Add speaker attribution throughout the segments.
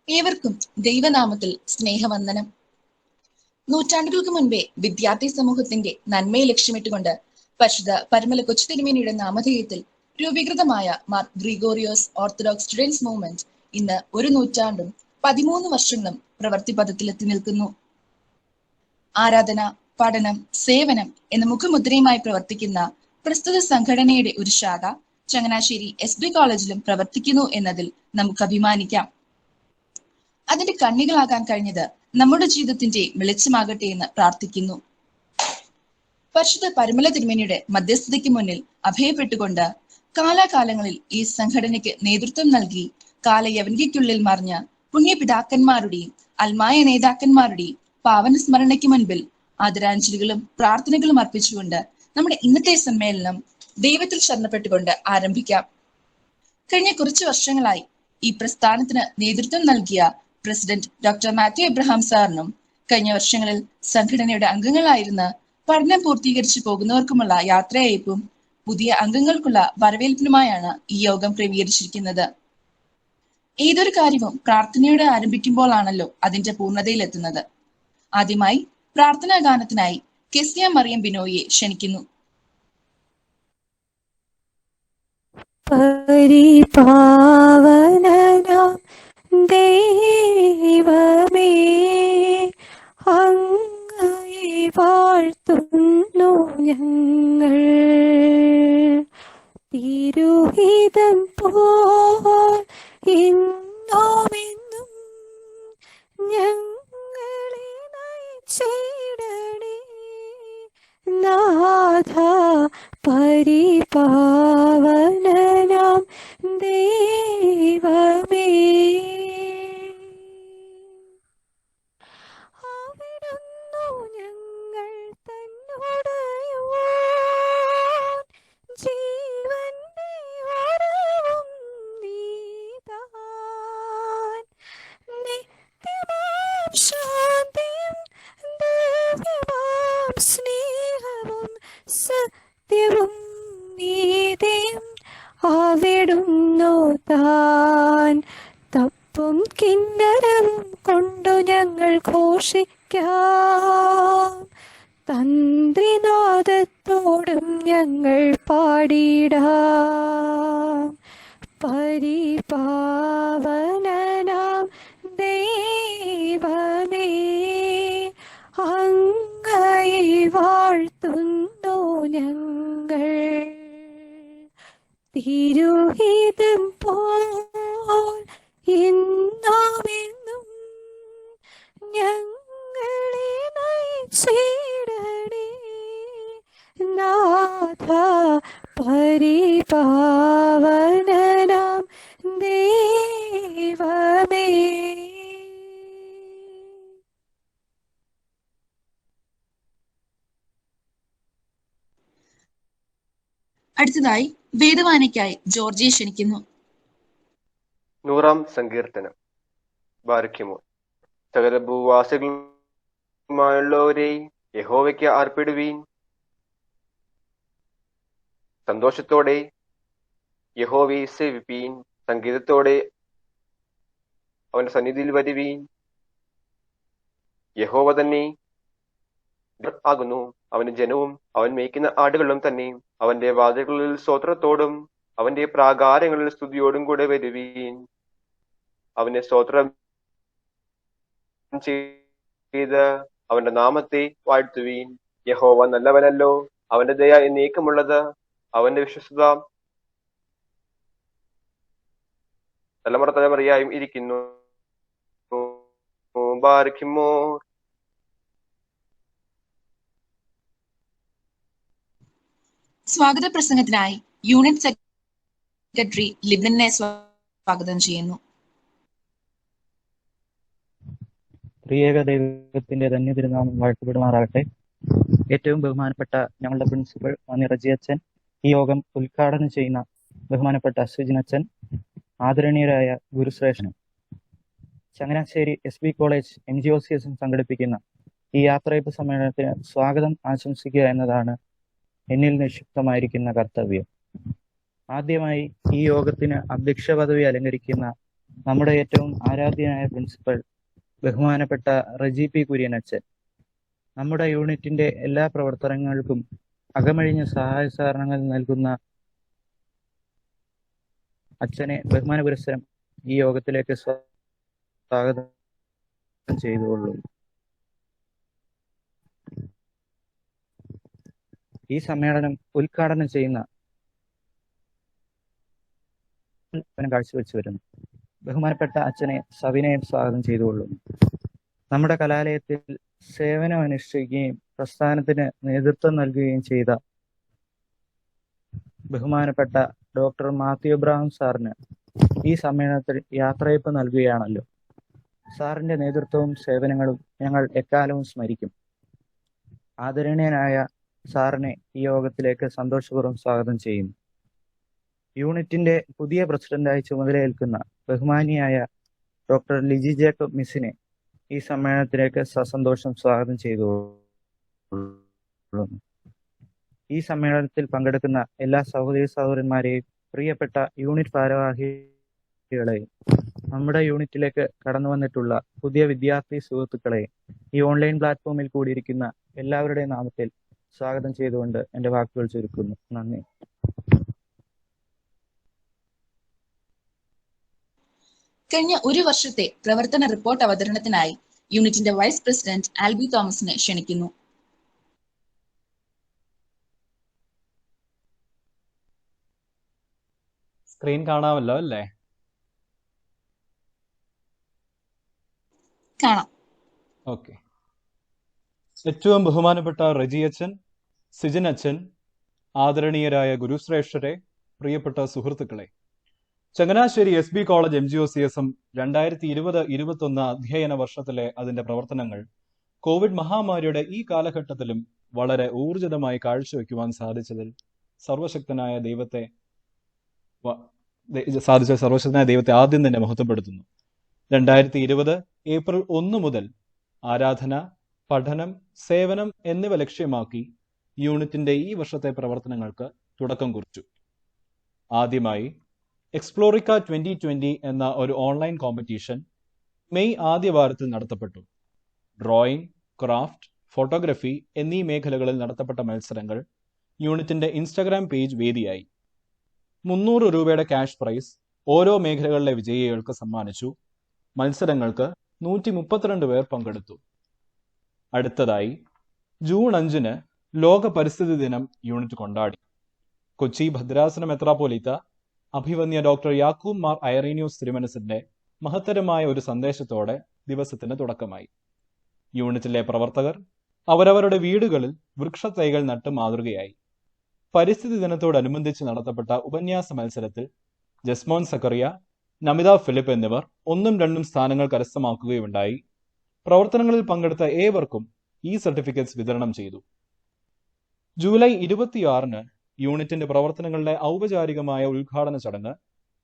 Speaker 1: ഏവർക്കും ദൈവനാമത്തിൽ സ്നേഹവന്ദനം. നൂറ്റാണ്ടുകൾക്ക് മുൻപേ വിദ്യാർത്ഥി സമൂഹത്തിന്റെ നന്മയെ ലക്ഷ്യമിട്ടുകൊണ്ട് പരിശുദ്ധ പരമല കൊച്ചു തിരുമേനിയുടെ നാമധേയത്തിൽ രൂപീകൃതമായ Mar Gregorios Orthodox students movement ഇന്ന് 1 നൂറ്റാണ്ടും 13 വർഷങ്ങളും പ്രവൃത്തിപഥത്തിലെത്തി നിൽക്കുന്നു. ആരാധന, പഠനം, സേവനം എന്ന മുഖമുദ്രയുമായി പ്രവർത്തിക്കുന്ന പ്രസ്തുത സംഘടനയുടെ ഒരു ശാഖ ചങ്ങനാശ്ശേരി SB കോളേജിലും പ്രവർത്തിക്കുന്നു എന്നതിൽ നമുക്ക് അഭിമാനിക്കാം. അതിന്റെ കണ്ണികളാകാൻ കഴിഞ്ഞത് നമ്മുടെ ജീവിതത്തിന്റെ വെളിച്ചമാകട്ടെ എന്ന് പ്രാർത്ഥിക്കുന്നു. പരിശുദ്ധ പരമല തിരുമേനിയുടെ മധ്യസ്ഥതയ്ക്ക് മുന്നിൽ അഭയപ്പെട്ടുകൊണ്ട് കാലാകാലങ്ങളിൽ ഈ സംഘടനയ്ക്ക് നേതൃത്വം നൽകി കാലയവനികയ്ക്കുള്ളിൽ മറിഞ്ഞ പുണ്യപിതാക്കന്മാരുടെയും അൽമായ നേതാക്കന്മാരുടെയും പാവന സ്മരണയ്ക്ക് മുൻപിൽ ആദരാഞ്ജലികളും പ്രാർത്ഥനകളും അർപ്പിച്ചുകൊണ്ട് നമ്മുടെ ഇന്നത്തെ സമ്മേളനം ദൈവത്തിൽ ശരണപ്പെട്ടുകൊണ്ട് ആരംഭിക്കാം. കഴിഞ്ഞ കുറച്ചു വർഷങ്ങളായി ഈ പ്രസ്ഥാനത്തിന് നേതൃത്വം നൽകിയ പ്രസിഡന്റ് ഡോക്ടർ മാത്യു എബ്രഹാം സാറിനും കഴിഞ്ഞ വർഷങ്ങളിൽ സംഘടനയുടെ അംഗങ്ങളായിരുന്ന പഠനം പൂർത്തീകരിച്ചു പോകുന്നവർക്കുമുള്ള യാത്രയയപ്പും പുതിയ അംഗങ്ങൾക്കുള്ള വരവേൽപ്പിനുമായാണ് ഈ യോഗം ക്രമീകരിച്ചിരിക്കുന്നത്. ഏതൊരു കാര്യവും പ്രാർത്ഥനയോടെ ആരംഭിക്കുമ്പോഴാണല്ലോ അതിന്റെ പൂർണ്ണതയിലെത്തുന്നത്. ആദ്യമായി പ്രാർത്ഥനാ ഗാനത്തിനായി കെസിയ മറിയം ബിനോയെ ക്ഷണിക്കുന്നു.
Speaker 2: പരിപാവനനാം ദൈവമേ, അങ്ങയെ വാഴ്ത്തുന്നു ഞങ്ങൾ. തിരുഹിതം പോൽ ഇന്നുമെന്നും ഞങ്ങളെ നയിച്ചിടണേ നാഥ. പരിപാവനനാം ദൈവമേ, അവിടുന്നു ഞങ്ങൾ തന്നോടയോൻ, ജീവന്റെ വരവും നീതാൻ. നിത്യമാം ശാന്തിയും ദിവ്യമാം സ്നേഹവും സത്യവും നീതിയും അവിടുന്നു താൻ. തപ്പും കിന്നരവും കൊണ്ടു ഞങ്ങൾ ഘോഷിക്കാം, തന്ത്രിനാദത്തോടും ഞങ്ങൾ പാടിടാം. പരിപാവനനാം ദൈവമേ, അങ്ങയെ വാഴ്ത്തുന്നു ഞങ്ങൾ. തിരുഹിതം പോൽ ഇന്നുമെന്നും ഞങ്ങളെ നയിച്ചിടണേ നാഥ. പരിപാവനനാം ദൈവമേ.
Speaker 1: അടുത്തതായി വേദവായനയ്ക്കായി ജോർജിയെ ക്ഷണിക്കുന്നു.
Speaker 3: 100-ാം സങ്കീർത്തനം. ബാരഖ്യമോർ. സകല ഭൂവാസികളുമായുള്ളവരെ യഹോവയ്ക്ക് അർപ്പിടുവീൻ. സന്തോഷത്തോടെ യഹോവയെ സേവിപ്പീൻ. സംഗീതത്തോടെ അവന്റെ സന്നിധിയിൽ വരുവീൻ. യഹോവ തന്നെ ആകുന്നു, അവന്റെ ജനവും അവൻ മേയ്ക്കുന്ന ആടുകളും തന്നെ. അവന്റെ വാതിലുകളിൽ സ്തോത്രത്തോടും അവന്റെ പ്രാകാരങ്ങളിൽ സ്തുതിയോടും കൂടെ വരുവീൻ. അവനെ സ്തോത്രം ചെയ്ത് അവന്റെ നാമത്തെ വാഴ്ത്തുവീൻ. യഹോവ നല്ലവനല്ലോ, അവന്റെ ദയ എന്നേക്കുമുള്ളത്. അവന്റെ വിശ്വസ്തത തലമുറ തലമുറയായും ഇരിക്കുന്നു. ബാരഖ്യമോർ.
Speaker 1: സ്വാഗത പ്രസംഗത്തിനായി യൂണിറ്റ് സെക്രട്ടറി ലിബിനെ സ്വാഗതം ചെയ്യുന്നു.
Speaker 4: ത്രിയേക ദൈവത്തിന്റെ ധന്യതിരുനാമം വാഴ്ത്തപ്പെടുമാറാകട്ടെ. ഏറ്റവും ബഹുമാനപ്പെട്ട ഞങ്ങളുടെ പ്രിൻസിപ്പൽ റജിയച്ചൻ, ഈ യോഗം ഉദ്ഘാടനം ചെയ്യുന്ന ബഹുമാനപ്പെട്ട സുജിനച്ചൻ, ആദരണീയരായ ഗുരുശ്രേഷ്ഠനും, ചങ്ങനാശ്ശേരി SB കോളേജ് MGOCS സംഘടിപ്പിക്കുന്ന ഈ യാത്രയപ്പ് സമ്മേളനത്തിന് സ്വാഗതം ആശംസിക്കുക എന്നതാണ് എന്നിൽ നിക്ഷിപ്തമായിരിക്കുന്ന കർത്തവ്യം. ആദ്യമായി ഈ യോഗത്തിന് അധ്യക്ഷ പദവി അലങ്കരിക്കുന്ന നമ്മുടെ ഏറ്റവും ആരാധ്യനായ പ്രിൻസിപ്പൽ ബഹുമാനപ്പെട്ട റജി പി കുര്യൻ അച്ഛൻ, നമ്മുടെ യൂണിറ്റിന്റെ എല്ലാ പ്രവർത്തനങ്ങൾക്കും അകമഴിഞ്ഞ സഹായ സഹകരണങ്ങൾ നൽകുന്ന അച്ഛനെ ബഹുമാന പുരസ്സരം ഈ യോഗത്തിലേക്ക് സ്വാഗതം ചെയ്തുകൊള്ളു. ഈ സമ്മേളനം ഉദ്ഘാടനം ചെയ്യുന്ന കാഴ്ചവെച്ചു വരുന്നു. ബഹുമാനപ്പെട്ട അച്ഛനെ സവിനയം സ്വാഗതം ചെയ്തുകൊള്ളുന്നു. നമ്മുടെ കലാലയത്തിൽ സേവനം അനുഷ്ഠിക്കുകയും പ്രസ്ഥാനത്തിന് നേതൃത്വം നൽകുകയും ചെയ്ത ബഹുമാനപ്പെട്ട ഡോക്ടർ മാത്യു എബ്രഹാം സാറിന് ഈ സമ്മേളനത്തിൽ യാത്രയയപ്പ് നൽകുകയാണല്ലോ. സാറിന്റെ നേതൃത്വവും സേവനങ്ങളും ഞങ്ങൾ എക്കാലവും സ്മരിക്കും. ആദരണീയനായ സാറിനെ ഈ യോഗത്തിലേക്ക് സന്തോഷപൂർവ്വം സ്വാഗതം ചെയ്യുന്നു. യൂണിറ്റിന്റെ പുതിയ പ്രസിഡന്റായി ചുമതലയേൽക്കുന്ന ബഹുമാനിയായ ഡോക്ടർ ലിജി ജേക്കബ് മിസ്സിനെ ഈ സമ്മേളനത്തിലേക്ക് സസന്തോഷം സ്വാഗതം ചെയ്തുകൊള്ളുന്നു. ഈ സമ്മേളനത്തിൽ പങ്കെടുക്കുന്ന എല്ലാ സഹോദരി സഹോദരന്മാരെയും പ്രിയപ്പെട്ട യൂണിറ്റ് ഭാരവാഹികളെയും നമ്മുടെ യൂണിറ്റിലേക്ക് കടന്നു വന്നിട്ടുള്ള പുതിയ വിദ്യാർത്ഥി സുഹൃത്തുക്കളെയും ഈ ഓൺലൈൻ പ്ലാറ്റ്ഫോമിൽ കൂടിയിരിക്കുന്ന എല്ലാവരുടെയും നാമത്തിൽ സ്വാഗതം ചെയ്തുകൊണ്ട് എൻ്റെ വാക്കുകൾ ചുരുക്കുന്നു. നന്ദി.
Speaker 1: കഴിഞ്ഞ ഒരു വർഷത്തെ പ്രവർത്തന റിപ്പോർട്ട് അവതരണത്തിനായി യൂണിറ്റിന്റെ വൈസ് പ്രസിഡന്റ് ആൽബി തോമസിനെ ക്ഷണിക്കുന്നു.
Speaker 5: സ്ക്രീൻ കാണാമല്ലോ അല്ലേ?
Speaker 1: കാണാം.
Speaker 5: ഓക്കെ. ഏറ്റവും ബഹുമാനപ്പെട്ട റജി അച്ഛൻ, സിജിൻ അച്ഛൻ, ആദരണീയരായ ഗുരുശ്രേഷ്ഠരെ, പ്രിയപ്പെട്ട സുഹൃത്തുക്കളെ, ചങ്ങനാശ്ശേരി SB കോളേജ് MGOCSM 2020-21 അധ്യയന വർഷത്തിലെ അതിന്റെ പ്രവർത്തനങ്ങൾ കോവിഡ് മഹാമാരിയുടെ ഈ കാലഘട്ടത്തിലും വളരെ ഊർജിതമായി കാഴ്ചവെക്കുവാൻ സാധിച്ചതിൽ സർവശക്തനായ ദൈവത്തെ ആദ്യം തന്നെ മഹത്വപ്പെടുത്തുന്നു. 2020 ഏപ്രിൽ 1 മുതൽ ആരാധന, പഠനം, സേവനം എന്നിവ ലക്ഷ്യമാക്കി യൂണിറ്റിന്റെ ഈ വർഷത്തെ പ്രവർത്തനങ്ങൾക്ക് തുടക്കം കുറിച്ചു. ആദ്യമായി എക്സ്പ്ലോറിക്ക 2020 എന്ന ഒരു ഓൺലൈൻ കോമ്പറ്റീഷൻ മെയ് ആദ്യ വാരത്തിൽ നടത്തപ്പെട്ടു. ഡ്രോയിങ്, ക്രാഫ്റ്റ്, ഫോട്ടോഗ്രഫി എന്നീ മേഖലകളിൽ നടത്തപ്പെട്ട മത്സരങ്ങൾ യൂണിറ്റിന്റെ ഇൻസ്റ്റഗ്രാം പേജ് വേദിയായി. 300 രൂപയുടെ ക്യാഷ് പ്രൈസ് ഓരോ മേഖലകളിലെ വിജയികൾക്ക് സമ്മാനിച്ചു. മത്സരങ്ങൾക്ക് 132 പേർ പങ്കെടുത്തു. അടുത്തതായി ജൂൺ 5 ലോക പരിസ്ഥിതി ദിനം യൂണിറ്റ് കൊണ്ടാടി. കൊച്ചി ഭദ്രാസന മെത്രാപ്പോലീത്ത അഭിവന്യ ഡോക്ടർ യാക്കൂബ് മാർ ഐറീനിയോസ് തിരുമനസിന്റെ മഹത്തരമായ ഒരു സന്ദേശത്തോടെ ദിവസത്തിന് തുടക്കമായി. യൂണിറ്റിലെ പ്രവർത്തകർ അവരവരുടെ വീടുകളിൽ വൃക്ഷത്തൈകൾ നട്ട് മാതൃകയായി. പരിസ്ഥിതി ദിനത്തോടനുബന്ധിച്ച് നടത്തപ്പെട്ട ഉപന്യാസ മത്സരത്തിൽ ജസ്മോൻ സക്കറിയ, നമിത ഫിലിപ്പ് എന്നിവർ 1ഉം 2ഉം സ്ഥാനങ്ങൾ കരസ്ഥമാക്കുകയുണ്ടായി. പ്രവർത്തനങ്ങളിൽ പങ്കെടുത്ത ഏവർക്കും ഈ സർട്ടിഫിക്കറ്റ്സ് വിതരണം ചെയ്തു. ജൂലൈ 26 യൂണിറ്റിന്റെ പ്രവർത്തനങ്ങളുടെ ഔപചാരികമായ ഉദ്ഘാടന ചടങ്ങ്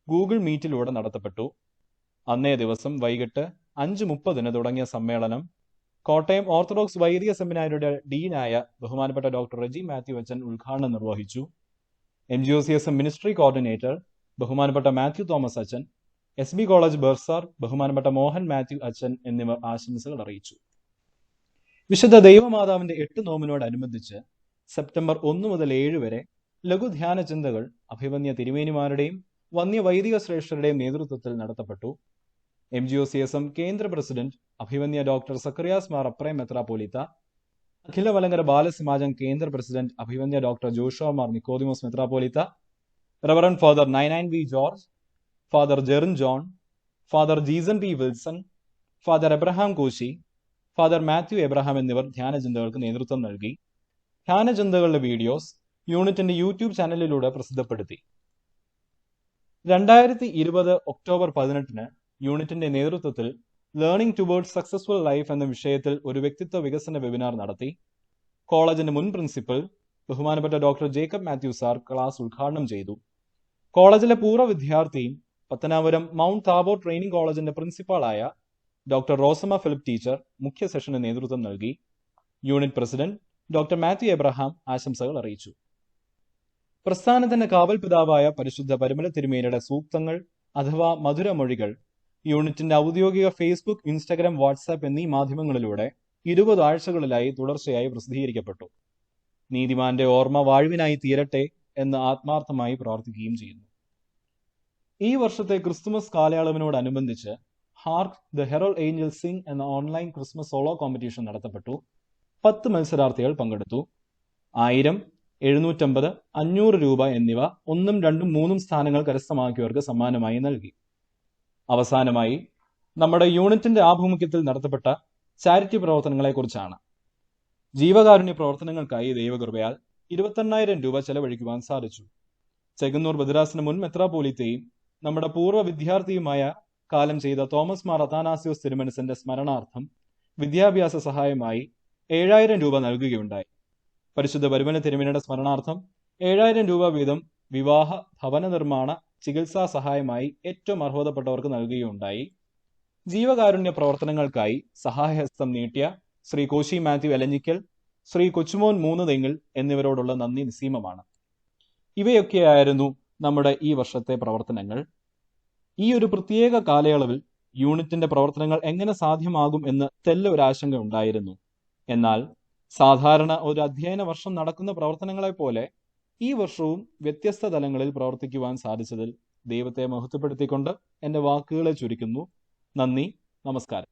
Speaker 5: ഗൂഗിൾ മീറ്റിലൂടെ നടത്തപ്പെട്ടു. അന്നേ ദിവസം വൈകിട്ട് 5:30 തുടങ്ങിയ സമ്മേളനം കോട്ടയം ഓർത്തഡോക്സ് വൈദിക സെമിനാരിയുടെ ഡീനായ ബഹുമാനപ്പെട്ട ഡോക്ടർ റജി മാത്യു അച്ഛൻ ഉദ്ഘാടനം നിർവഹിച്ചു. MGOCSM മിനിസ്ട്രി കോർഡിനേറ്റർ ബഹുമാനപ്പെട്ട മാത്യു തോമസ് അച്ഛൻ, SB കോളേജ് ബർസാർ ബഹുമാനപ്പെട്ട മോഹൻ മാത്യു അച്ഛൻ എന്നിവർ ആശംസകൾ അറിയിച്ചു. വിശുദ്ധ ദൈവമാതാവിന്റെ 8 നോമ്പിനോടനുബന്ധിച്ച് സെപ്റ്റംബർ 1 മുതൽ 7 വരെ ലഘുധ്യാന ചിന്തകൾ അഭിവന്യ തിരുമേനിമാരുടെയും വന്യ വൈദിക ശ്രേഷ്ഠരുടെയും നേതൃത്വത്തിൽ നടത്തപ്പെട്ടു. MGOCSM കേന്ദ്ര പ്രസിഡന്റ് അഭിവന്യ ഡോക്ടർ സക്കറിയാസ് മാർ അപ്രേം മെത്രാപ്പോലീത്ത, അഖില മലങ്കര ബാലസമാജം കേന്ദ്ര പ്രസിഡന്റ് അഭിവന്യ ഡോക്ടർ ജോഷുവ മാർ നിക്കോദിമോസ് മെത്രാപ്പോലീത്ത, reverend father Ninan V George, father Jerin John, father Jeesan P Wilson, father Abraham Koshy, father Mathew Abraham എന്നിവർ ധ്യാനചിന്തകൾക്ക് നേതൃത്വം നൽകി. ധ്യാനചിന്തകളുടെ വീഡിയോസ് യൂണിറ്റിന്റെ യൂട്യൂബ് ചാനലിലൂടെ പ്രസിദ്ധപ്പെടുത്തി. 2020 ഒക്ടോബർ 18 യൂണിറ്റിന്റെ നേതൃത്വത്തിൽ ലേണിംഗ് ടുവേർഡ്സ് സക്സസ്ഫുൾ ലൈഫ് എന്ന വിഷയത്തിൽ ഒരു വ്യക്തിത്വ വികസന വെബിനാർ നടത്തി. കോളേജിന്റെ മുൻ പ്രിൻസിപ്പൽ ബഹുമാനപ്പെട്ട doctor Jacob Mathew sir class ഉദ്ഘാടനം ചെയ്തു. കോളേജിലെ പൂർവ്വ വിദ്യാർത്ഥിയും പത്തനാപുരം മൗണ്ട് താബോർ ട്രെയിനിംഗ് കോളേജിന്റെ പ്രിൻസിപ്പാളായ ഡോക്ടർ റോസമ്മ ഫിലിപ്പ് ടീച്ചർ മുഖ്യ സെഷന് നേതൃത്വം നൽകി. Unit president doctor Mathew Abraham ആശംസകൾ അറിയിച്ചു. പ്രസ്ഥാനത്തിന്റെ കാവൽ പിതാവായ പരിശുദ്ധ പരിമല തിരുമേനിയുടെ സൂക്തങ്ങൾ അഥവാ മധുരമൊഴികൾ യൂണിറ്റിന്റെ ഔദ്യോഗിക ഫേസ്ബുക്ക്, ഇൻസ്റ്റഗ്രാം, വാട്സാപ്പ് എന്നീ മാധ്യമങ്ങളിലൂടെ 20 ആഴ്ചകളിലായി തുടർച്ചയായി പ്രസിദ്ധീകരിക്കപ്പെട്ടു. നീതിമാന്റെ ഓർമ്മ വാഴ്വിനായി തീരട്ടെ എന്ന് ആത്മാർത്ഥമായി പ്രാർത്ഥിക്കുകയും ചെയ്യുന്നു. ഈ വർഷത്തെ ക്രിസ്തുമസ് കാലയളവിനോടനുബന്ധിച്ച് hark the herald angel sing എന്ന ഓൺലൈൻ ക്രിസ്മസ് സോളോ കോമ്പറ്റീഷൻ നടത്തപ്പെട്ടു. 10 മത്സരാർത്ഥികൾ പങ്കെടുത്തു. 1000, 750, 500 രൂപ എന്നിവ 1, 2, 3 സ്ഥാനങ്ങൾ കരസ്ഥമാക്കിയവർക്ക് സമ്മാനമായി നൽകി. അവസാനമായി നമ്മുടെ യൂണിറ്റിന്റെ ആഭിമുഖ്യത്തിൽ നടത്തപ്പെട്ട ചാരിറ്റി പ്രവർത്തനങ്ങളെക്കുറിച്ചാണ്. ജീവകാരുണ്യ പ്രവർത്തനങ്ങൾക്കായി ദൈവകൃപയാൽ 28,000 രൂപ ചെലവഴിക്കുവാൻ സാധിച്ചു. ചെങ്ങന്നൂർ ബദരാസിന് മുൻ മെത്രാപോലീത്തയും നമ്മുടെ പൂർവ്വ വിദ്യാർത്ഥിയുമായ കാലം ചെയ്ത തോമസ് മാർ അത്താനാസ്യോസ് തിരുമനസിന്റെ സ്മരണാർത്ഥം വിദ്യാഭ്യാസ സഹായമായി 7,000 രൂപ നൽകുകയുണ്ടായി. പരിശുദ്ധ പരിമല തിരുമേനിയുടെ സ്മരണാർത്ഥം 7,000 രൂപ വീതം വിവാഹ, ഭവന നിർമ്മാണ, ചികിത്സാ സഹായമായി ഏറ്റവും അർഹതപ്പെട്ടവർക്ക് നൽകുകയുണ്ടായി. ജീവകാരുണ്യ പ്രവർത്തനങ്ങൾക്കായി സഹായഹസ്തം നീട്ടിയ ശ്രീ കോശി മാത്യു എലഞ്ഞിക്കൽ, ശ്രീ കൊച്ചുമോൻ 3 തെങ്ങിൽ എന്നിവരോടുള്ള നന്ദി നിസ്സീമമാണ്. ഇവയൊക്കെയായിരുന്നു നമ്മുടെ ഈ വർഷത്തെ പ്രവർത്തനങ്ങൾ. ഈ ഒരു പ്രത്യേക കാലയളവിൽ യൂണിറ്റിന്റെ പ്രവർത്തനങ്ങൾ എങ്ങനെ സാധ്യമാകും എന്ന് തെല്ലൊരാശങ്ക ഉണ്ടായിരുന്നു. എന്നാൽ സാധാരണ ഒരു അധ്യയന വർഷം നടക്കുന്ന പ്രവർത്തനങ്ങളെ പോലെ ഈ വർഷവും വ്യത്യസ്ത തലങ്ങളിൽ പ്രവർത്തിക്കുവാൻ സാധിച്ചതിൽ ദൈവത്തെ മഹത്വപ്പെടുത്തിക്കൊണ്ട് എൻ്റെ വാക്കുകളെ ചുരുക്കുന്നു. നന്ദി, നമസ്കാരം.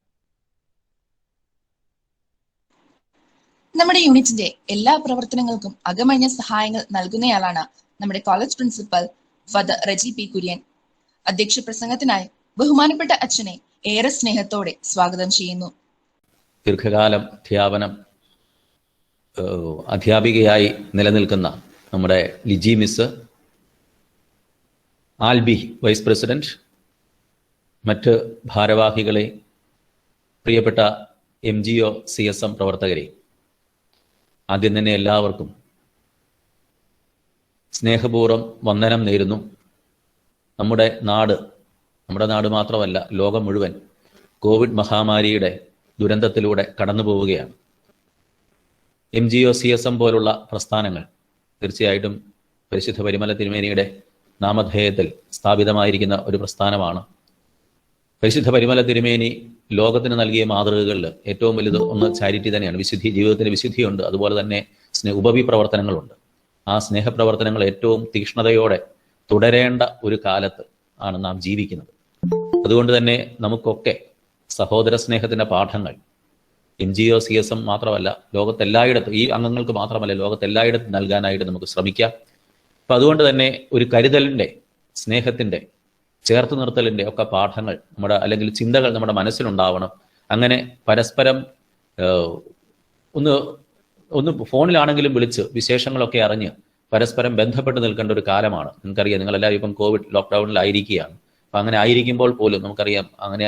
Speaker 1: നമ്മുടെ യൂണിറ്റിന്റെ എല്ലാ പ്രവർത്തനങ്ങൾക്കും അകമഴിഞ്ഞ സഹായങ്ങൾ നൽകുന്നയാളാണ് നമ്മുടെ college principal father Reji P Kurian. അധ്യക്ഷ പ്രസംഗത്തിനായി ബഹുമാനപ്പെട്ട അച്ഛനെ ഏറെ സ്നേഹത്തോടെ സ്വാഗതം ചെയ്യുന്നു.
Speaker 6: ദീർഘകാലം അധ്യാപികയായി നിലനിൽക്കുന്ന നമ്മുടെ Liji miss, Albi vice president, മറ്റ് ഭാരവാഹികളെ, പ്രിയപ്പെട്ട MGO CSM പ്രവർത്തകരെ, ആദ്യം തന്നെ എല്ലാവർക്കും സ്നേഹപൂർവ്വം വന്ദനം നേരുന്നു. നമ്മുടെ നാട് മാത്രമല്ല, ലോകം മുഴുവൻ കോവിഡ് മഹാമാരിയുടെ ദുരന്തത്തിലൂടെ കടന്നു പോവുകയാണ്. MGO CSM പോലുള്ള പ്രസ്ഥാനങ്ങൾ തീർച്ചയായിട്ടും പരിശുദ്ധ പരിമല തിരുമേനിയുടെ നാമധേയത്തിൽ സ്ഥാപിതമായിരിക്കുന്ന ഒരു പ്രസ്ഥാനമാണ്. പരിശുദ്ധ പരിമല തിരുമേനി ലോകത്തിന് നൽകിയ മാതൃകകളിൽ ഏറ്റവും വലുത് ഒന്ന് ചാരിറ്റി തന്നെയാണ്. വിശുദ്ധി, ജീവിതത്തിന് വിശുദ്ധിയുണ്ട്, അതുപോലെ തന്നെ ഉപവി പ്രവർത്തനങ്ങളുണ്ട്. ആ സ്നേഹപ്രവർത്തനങ്ങൾ ഏറ്റവും തീക്ഷ്ണതയോടെ തുടരേണ്ട ഒരു കാലത്ത് ആണ് നാം ജീവിക്കുന്നത്. അതുകൊണ്ട് തന്നെ നമുക്കൊക്കെ സഹോദര സ്നേഹത്തിന്റെ പാഠങ്ങൾ MGO CSM മാത്രമല്ല, ലോകത്തെല്ലായിടത്തും, ഈ അംഗങ്ങൾക്ക് മാത്രമല്ല, ലോകത്തെല്ലായിടത്തും നൽകാനായിട്ട് നമുക്ക് ശ്രമിക്കാം. അപ്പം അതുകൊണ്ട് തന്നെ ഒരു കരുതലിൻ്റെ, സ്നേഹത്തിൻ്റെ, ചേർത്ത് നിർത്തലിൻ്റെ ഒക്കെ പാഠങ്ങൾ അല്ലെങ്കിൽ ചിന്തകൾ നമ്മുടെ മനസ്സിലുണ്ടാവണം. അങ്ങനെ പരസ്പരം ഒന്ന് ഫോണിലാണെങ്കിലും വിളിച്ച് വിശേഷങ്ങളൊക്കെ അറിഞ്ഞ് പരസ്പരം ബന്ധപ്പെട്ട് നിൽക്കേണ്ട ഒരു കാലമാണ്. നിങ്ങൾക്കറിയാം, നിങ്ങളെല്ലാവരും ഇപ്പം കോവിഡ് ലോക്ക്ഡൗണിലായിരിക്കുകയാണ്. അപ്പം അങ്ങനെ ആയിരിക്കുമ്പോൾ പോലും നമുക്കറിയാം, അങ്ങനെ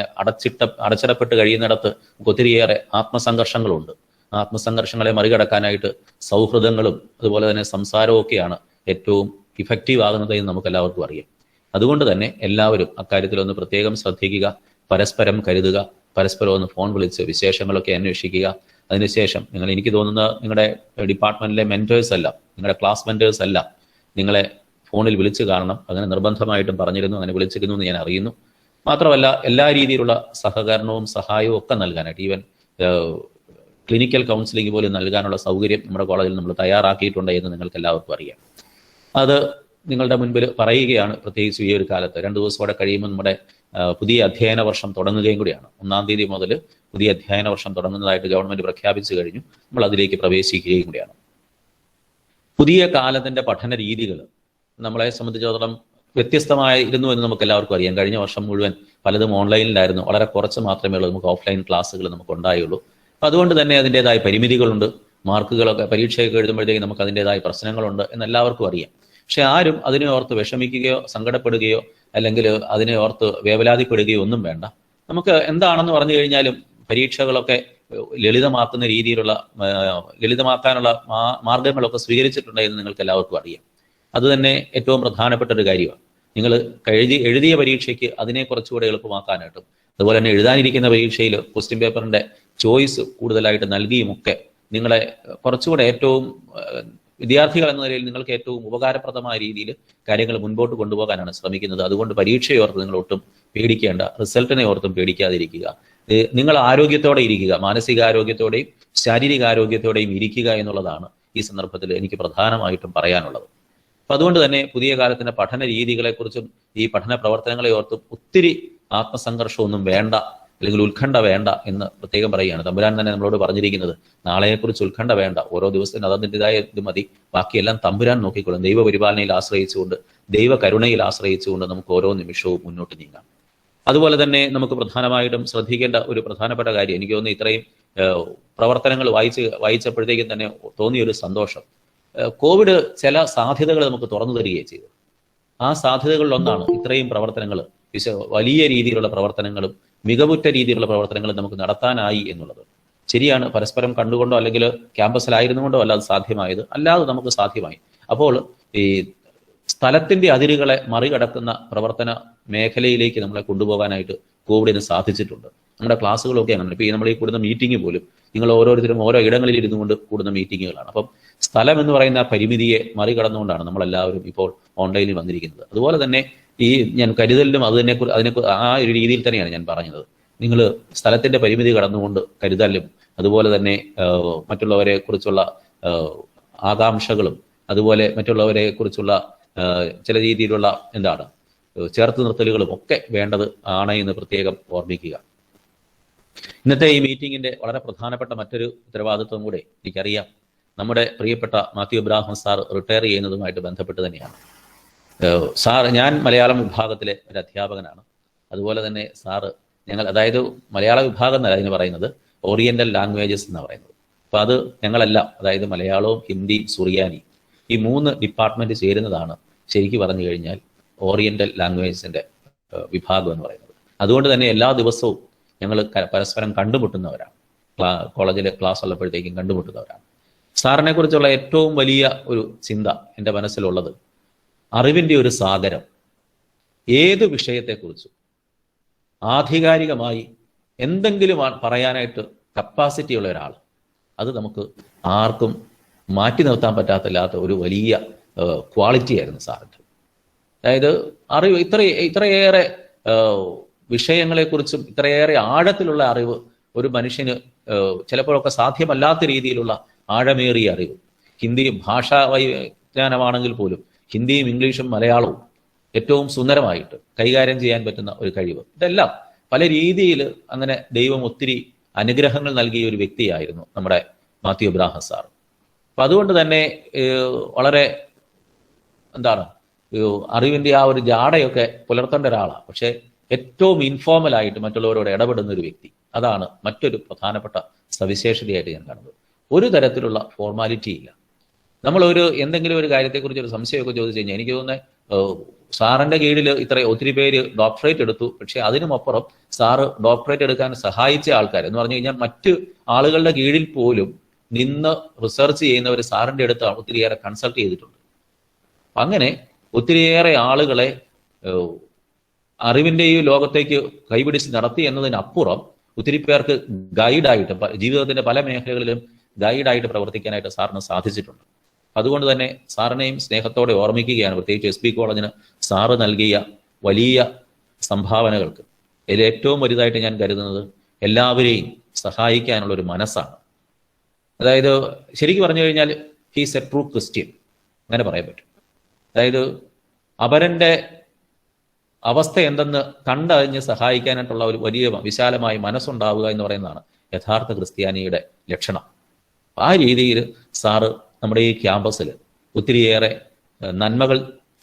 Speaker 6: അടച്ചിടപ്പെട്ട് കഴിയുന്നിടത്ത് ഒത്തിരിയേറെ ആത്മസംഘർഷങ്ങളുണ്ട്. ആ ആത്മസംഘർഷങ്ങളെ മറികടക്കാനായിട്ട് സൗഹൃദങ്ങളും അതുപോലെ തന്നെ സംസാരവും ഒക്കെയാണ് ഏറ്റവും ഇഫക്റ്റീവ് ആകുന്നത് എന്ന് നമുക്ക് എല്ലാവർക്കും അറിയാം. അതുകൊണ്ട് തന്നെ എല്ലാവരും അക്കാര്യത്തിൽ ഒന്ന് പ്രത്യേകം ശ്രദ്ധിക്കുക, പരസ്പരം കരുതുക, പരസ്പരം ഒന്ന് ഫോൺ വിളിച്ച് വിശേഷങ്ങളൊക്കെ അന്വേഷിക്കുക. അതിനുശേഷം എനിക്ക് തോന്നുന്നത് നിങ്ങളുടെ ഡിപ്പാർട്ട്മെന്റിലെ മെന്റേഴ്സ് അല്ല, നിങ്ങളുടെ ക്ലാസ് മെന്റേഴ്സ് അല്ല നിങ്ങളെ ഫോണിൽ വിളിച്ചു കാണണം. അങ്ങനെ നിർബന്ധമായിട്ടും പറഞ്ഞിരുന്നു, അങ്ങനെ വിളിച്ചിരുന്നു എന്ന് ഞാൻ അറിയുന്നു. മാത്രമല്ല എല്ലാ രീതിയിലുള്ള സഹകരണവും സഹായവും ഒക്കെ നൽകാനായിട്ട്, ഈവൻ ക്ലിനിക്കൽ കൗൺസിലിംഗ് പോലും നൽകാനുള്ള സൗകര്യം നമ്മുടെ കോളേജിൽ നമ്മൾ തയ്യാറാക്കിയിട്ടുണ്ട് എന്ന് നിങ്ങൾക്ക് എല്ലാവർക്കും അറിയാം. അത് നിങ്ങളുടെ മുൻപിൽ പറയുകയാണ്. പ്രത്യേകിച്ച് ഈ ഒരു കാലത്ത് 2 ദിവസത്തോടെ കഴിയുമ്പോൾ നമ്മുടെ പുതിയ അധ്യയന വർഷം തുടങ്ങുകയും കൂടിയാണ്. 1-ാം തീയതി മുതൽ പുതിയ അധ്യയന വർഷം തുടങ്ങുന്നതായിട്ട് ഗവൺമെന്റ് പ്രഖ്യാപിച്ചു കഴിഞ്ഞു. നമ്മൾ അതിലേക്ക് പ്രവേശിക്കുകയും കൂടിയാണ്. പുതിയ കാലത്തിന്റെ പഠന രീതികൾ നമ്മളെ സംബന്ധിച്ചിടത്തോളം വ്യത്യസ്തമായിരുന്നു എന്ന് നമുക്ക് എല്ലാവർക്കും അറിയാം. കഴിഞ്ഞ വർഷം മുഴുവൻ പലതും ഓൺലൈനിലായിരുന്നു. വളരെ കുറച്ച് മാത്രമേ ഉള്ളൂ നമുക്ക് ഓഫ്ലൈൻ ക്ലാസ്സുകൾ നമുക്ക് ഉണ്ടായുള്ളൂ. അപ്പം അതുകൊണ്ട് തന്നെ അതിൻ്റെതായ പരിമിതികളുണ്ട്. മാർക്കുകളൊക്കെ പരീക്ഷയൊക്കെ എഴുതുമ്പോഴത്തേക്ക് നമുക്ക് അതിൻ്റെതായ പ്രശ്നങ്ങളുണ്ട് എന്നെല്ലാവർക്കും അറിയാം. പക്ഷെ ആരും അതിനെ ഓർത്ത് വിഷമിക്കുകയോ സങ്കടപ്പെടുകയോ അല്ലെങ്കിൽ അതിനെ ഓർത്ത് വേവലാതിപ്പെടുകയോ ഒന്നും വേണ്ട. നമുക്ക് എന്താണെന്ന് പറഞ്ഞു കഴിഞ്ഞാലും പരീക്ഷകളൊക്കെ ലളിതമാക്കാനുള്ള മാർഗങ്ങളൊക്കെ സ്വീകരിച്ചിട്ടുണ്ട് എന്ന് നിങ്ങൾക്ക് എല്ലാവർക്കും അറിയാം. അത് തന്നെ ഏറ്റവും പ്രധാനപ്പെട്ട ഒരു കാര്യമാണ്. നിങ്ങൾ എഴുതിയ പരീക്ഷയ്ക്ക് അതിനെ കുറച്ചുകൂടെ എളുപ്പമാക്കാനായിട്ടും അതുപോലെ തന്നെ എഴുതാനിരിക്കുന്ന പരീക്ഷയിൽ ക്വസ്റ്റ്യൻ പേപ്പറിന്റെ ചോയ്സ് കൂടുതലായിട്ട് നൽകിയുമൊക്കെ നിങ്ങളെ കുറച്ചുകൂടെ ഏറ്റവും വിദ്യാർത്ഥികൾ എന്ന നിലയിൽ നിങ്ങൾക്ക് ഏറ്റവും ഉപകാരപ്രദമായ രീതിയിൽ കാര്യങ്ങൾ മുൻപോട്ട് കൊണ്ടുപോകാനാണ് ശ്രമിക്കുന്നത്. അതുകൊണ്ട് പരീക്ഷയെ ഓർത്ത് നിങ്ങൾ ഒട്ടും പേടിക്കേണ്ട, റിസൾട്ടിനെ ഓർത്തും പേടിക്കാതിരിക്കുക. നിങ്ങൾ ആരോഗ്യത്തോടെ ഇരിക്കുക, മാനസികാരോഗ്യത്തോടെയും ശാരീരികാരോഗ്യത്തോടെയും ഇരിക്കുക എന്നുള്ളതാണ് ഈ സന്ദർഭത്തിൽ എനിക്ക് പ്രധാനമായിട്ടും പറയാനുള്ളത്. അപ്പൊ അതുകൊണ്ട് തന്നെ പുതിയ കാലത്തിന്റെ പഠന രീതികളെക്കുറിച്ചും ഈ പഠന പ്രവർത്തനങ്ങളെ ഓർത്തും ഒത്തിരി ആത്മസംഘർഷമൊന്നും വേണ്ട, അല്ലെങ്കിൽ ഉത്കണ്ഠ വേണ്ട എന്ന് പ്രത്യേകം പറയുകയാണ്. തമ്പുരാൻ തന്നെ നമ്മളോട് പറഞ്ഞിരിക്കുന്നത് നാളെയെക്കുറിച്ച് ഉത്കണ്ഠ വേണ്ട, ഓരോ ദിവസത്തിന് അതിൻ്റെതായ ഇത് മതി, ബാക്കിയെല്ലാം തമ്പുരാൻ നോക്കിക്കൊള്ളും. ദൈവപരിപാലനയിൽ ആശ്രയിച്ചുകൊണ്ട്, ദൈവ കരുണയിൽ ആശ്രയിച്ചുകൊണ്ട് നമുക്ക് ഓരോ നിമിഷവും മുന്നോട്ട് നീങ്ങാം. അതുപോലെ തന്നെ നമുക്ക് പ്രധാനമായിട്ടും ശ്രദ്ധിക്കേണ്ട ഒരു പ്രധാനപ്പെട്ട കാര്യം, എനിക്ക് തോന്നുന്നു ഇത്രയും പ്രവർത്തനങ്ങൾ വായിച്ചപ്പോഴത്തേക്കും തന്നെ തോന്നിയൊരു സന്തോഷം, കോവിഡ് ചില സാധ്യതകൾ നമുക്ക് തുറന്നു തരികയും ചെയ്തു. ആ സാധ്യതകളിലൊന്നാണ് ഇത്രയും പ്രവർത്തനങ്ങൾ, വലിയ രീതിയിലുള്ള പ്രവർത്തനങ്ങളും മികവുറ്റ രീതിയിലുള്ള പ്രവർത്തനങ്ങൾ നമുക്ക് നടത്താനായി എന്നുള്ളത്. ശരിയാണ്, പരസ്പരം കണ്ടുകൊണ്ടോ അല്ലെങ്കിൽ ക്യാമ്പസിലായിരുന്നു കൊണ്ടോ അല്ല അത് സാധ്യമായത്, അല്ലാതെ നമുക്ക് സാധ്യമായി. അപ്പോൾ ഈ സ്ഥലത്തിന്റെ അതിരുകളെ മറികടക്കുന്ന പ്രവർത്തന മേഖലയിലേക്ക് നമ്മളെ കൊണ്ടുപോകാനായിട്ട് കോവിഡിന് സാധിച്ചിട്ടുണ്ട്. നമ്മുടെ ക്ലാസ്സുകളൊക്കെ അങ്ങനെ. ഇപ്പോൾ നമ്മൾ ഈ കൂടുന്ന മീറ്റിംഗ് പോലും നിങ്ങൾ ഓരോരുത്തരും ഓരോ ഇടങ്ങളിൽ ഇരുന്നു കൊണ്ട് കൂടുന്ന മീറ്റിങ്ങുകളാണ്. അപ്പം സ്ഥലം എന്ന് പറയുന്ന പരിമിതിയെ മറികടന്നുകൊണ്ടാണ് നമ്മളെല്ലാവരും ഇപ്പോൾ ഓൺലൈനിൽ വന്നിരിക്കുന്നത്. അതുപോലെ തന്നെ ഈ ഞാൻ കരുതലിനും അതിനെ ആ ഒരു രീതിയിൽ തന്നെയാണ് ഞാൻ പറഞ്ഞത്. നിങ്ങൾ സ്ഥലത്തിന്റെ പരിമിതി കടന്നുകൊണ്ട് കരുതലും അതുപോലെ തന്നെ മറ്റുള്ളവരെ കുറിച്ചുള്ള ആകാംക്ഷകളും അതുപോലെ മറ്റുള്ളവരെ കുറിച്ചുള്ള ചില രീതിയിലുള്ള ചേർത്ത് നിർത്തലുകളും ഒക്കെ വേണ്ടത് ആണ് എന്ന് പ്രത്യേകം ഓർമ്മിക്കുക. ഇന്നത്തെ ഈ മീറ്റിങ്ങിന്റെ വളരെ പ്രധാനപ്പെട്ട മറ്റൊരു ഉത്തരവാദിത്വം കൂടെ എനിക്കറിയാം. നമ്മുടെ പ്രിയപ്പെട്ട മാത്യു എബ്രാഹിം സാർ റിട്ടയർ ചെയ്യുന്നതുമായിട്ട് ബന്ധപ്പെട്ട് തന്നെയാണ്. സാർ, ഞാൻ മലയാളം വിഭാഗത്തിലെ ഒരു അധ്യാപകനാണ്. അതുപോലെ തന്നെ സാറ് അതായത് മലയാള വിഭാഗം എന്നല്ല അതിന് പറയുന്നത്, ഓറിയന്റൽ ലാംഗ്വേജസ് എന്നാണ് പറയുന്നത്. അപ്പൊ അത് ഞങ്ങളെല്ലാം, അതായത് മലയാളവും ഹിന്ദി സുറിയാനി, ഈ 3 ഡിപ്പാർട്ട്മെന്റ് ചേരുന്നതാണ് ശരിക്കും പറഞ്ഞു കഴിഞ്ഞാൽ ഓറിയന്റൽ ലാംഗ്വേജസിന്റെ വിഭാഗം എന്ന് പറയുന്നത്. അതുകൊണ്ട് തന്നെ എല്ലാ ദിവസവും ഞങ്ങൾ പരസ്പരം കണ്ടുമുട്ടുന്നവരാണ്. കോളേജിൽ ക്ലാസ് ഉള്ളപ്പോഴത്തേക്കും കണ്ടുമുട്ടുന്നവരാണ്. സാറിനെ കുറിച്ചുള്ള ഏറ്റവും വലിയ ഒരു ചിന്ത എൻ്റെ മനസ്സിലുള്ളത്, അറിവിൻ്റെ ഒരു സാഗരം. ഏത് വിഷയത്തെക്കുറിച്ചും ആധികാരികമായി എന്തെങ്കിലും പറയാനായിട്ട് കപ്പാസിറ്റി ഉള്ള ഒരാൾ, അത് നമുക്ക് ആർക്കും മാറ്റി നിർത്താൻ പറ്റാത്തില്ലാത്ത ഒരു വലിയ ക്വാളിറ്റി ആയിരുന്നു സാറിൻ്റെ. അതായത് അറിവ് ഇത്രയേറെ വിഷയങ്ങളെക്കുറിച്ചും ഇത്രയേറെ ആഴത്തിലുള്ള അറിവ് ഒരു മനുഷ്യന് ചിലപ്പോഴൊക്കെ സാധ്യമല്ലാത്ത രീതിയിലുള്ള ആഴമേറിയ അറിവ്. ഹിന്ദി ഭാഷാ വൈജ്ഞാനമാണെങ്കിൽ പോലും ഹിന്ദിയും ഇംഗ്ലീഷും മലയാളവും ഏറ്റവും സുന്ദരമായിട്ട് കൈകാര്യം ചെയ്യാൻ പറ്റുന്ന ഒരു കഴിവ്. ഇതെല്ലാം പല രീതിയിൽ അങ്ങനെ ദൈവം ഒത്തിരി അനുഗ്രഹങ്ങൾ നൽകിയ ഒരു വ്യക്തിയായിരുന്നു നമ്മുടെ മാത്യു എബ്രാഹിം സാർ. അപ്പൊ അതുകൊണ്ട് തന്നെ വളരെ അറിവിന്റെ ആ ഒരു ജാടയൊക്കെ പുലർത്തേണ്ട ഒരാളാണ്. പക്ഷെ ഏറ്റവും ഇൻഫോർമലായിട്ട് മറ്റുള്ളവരോട് ഇടപെടുന്ന ഒരു വ്യക്തി, അതാണ് മറ്റൊരു പ്രധാനപ്പെട്ട സവിശേഷതയായിട്ട് ഞാൻ കാണുന്നത്. ഒരു തരത്തിലുള്ള ഫോർമാലിറ്റി ഇല്ല. നമ്മളൊരു എന്തെങ്കിലും ഒരു കാര്യത്തെക്കുറിച്ച് ഒരു സംശയമൊക്കെ ചോദിച്ചു കഴിഞ്ഞാൽ, എനിക്ക് തോന്നുന്നത് സാറിന്റെ കീഴിൽ ഒത്തിരി പേര് ഡോക്ടറേറ്റ് എടുത്തു. പക്ഷെ അതിനുമപ്പുറം സാറ് ഡോക്ടറേറ്റ് എടുക്കാൻ സഹായിച്ച ആൾക്കാർ എന്ന് പറഞ്ഞു കഴിഞ്ഞാൽ മറ്റ് ആളുകളുടെ കീഴിൽ പോലും നിന്ന് റിസർച്ച് ചെയ്യുന്നവർ സാറിന്റെ അടുത്ത് ഒത്തിരിയേറെ കൺസൾട്ട് ചെയ്തിട്ടുണ്ട്. അങ്ങനെ ഒത്തിരിയേറെ ആളുകളെ അറിവിന്റെ ഈ ലോകത്തേക്ക് കൈപിടിച്ച് നടത്തി എന്നതിനപ്പുറം ഒത്തിരി പേർക്ക് ഗൈഡായിട്ട് ജീവിതത്തിന്റെ പല മേഖലകളിലും ഗൈഡായിട്ട് പ്രവർത്തിക്കാനായിട്ട് സാറിന് സാധിച്ചിട്ടുണ്ട്. അതുകൊണ്ട് തന്നെ സാറിനെയും സ്നേഹത്തോടെ ഓർമ്മിക്കുകയാണ്. പ്രത്യേകിച്ച് എസ് ബി കോളേജിന് സാറ് നൽകിയ വലിയ സംഭാവനകൾക്ക് ഇതിൽ ഏറ്റവും വലുതായിട്ട് ഞാൻ കരുതുന്നത് എല്ലാവരെയും സഹായിക്കാനുള്ള ഒരു മനസ്സാണ്. അതായത് ശരിക്കും പറഞ്ഞു കഴിഞ്ഞാൽ ഹീസ് എ ട്രൂ ക്രിസ്ത്യൻ, അങ്ങനെ പറയാൻ പറ്റും. അതായത് അപരന്റെ അവസ്ഥ എന്തെന്ന് കണ്ടറിഞ്ഞ് സഹായിക്കാനായിട്ടുള്ള ഒരു വലിയ വിശാലമായ മനസ്സുണ്ടാവുക എന്ന് പറയുന്നതാണ് യഥാർത്ഥ ക്രിസ്ത്യാനിയുടെ ലക്ഷണം. ആ രീതിയിൽ സാറ് നമ്മുടെ ഈ ക്യാമ്പസിൽ ഒത്തിരിയേറെ നന്മകൾ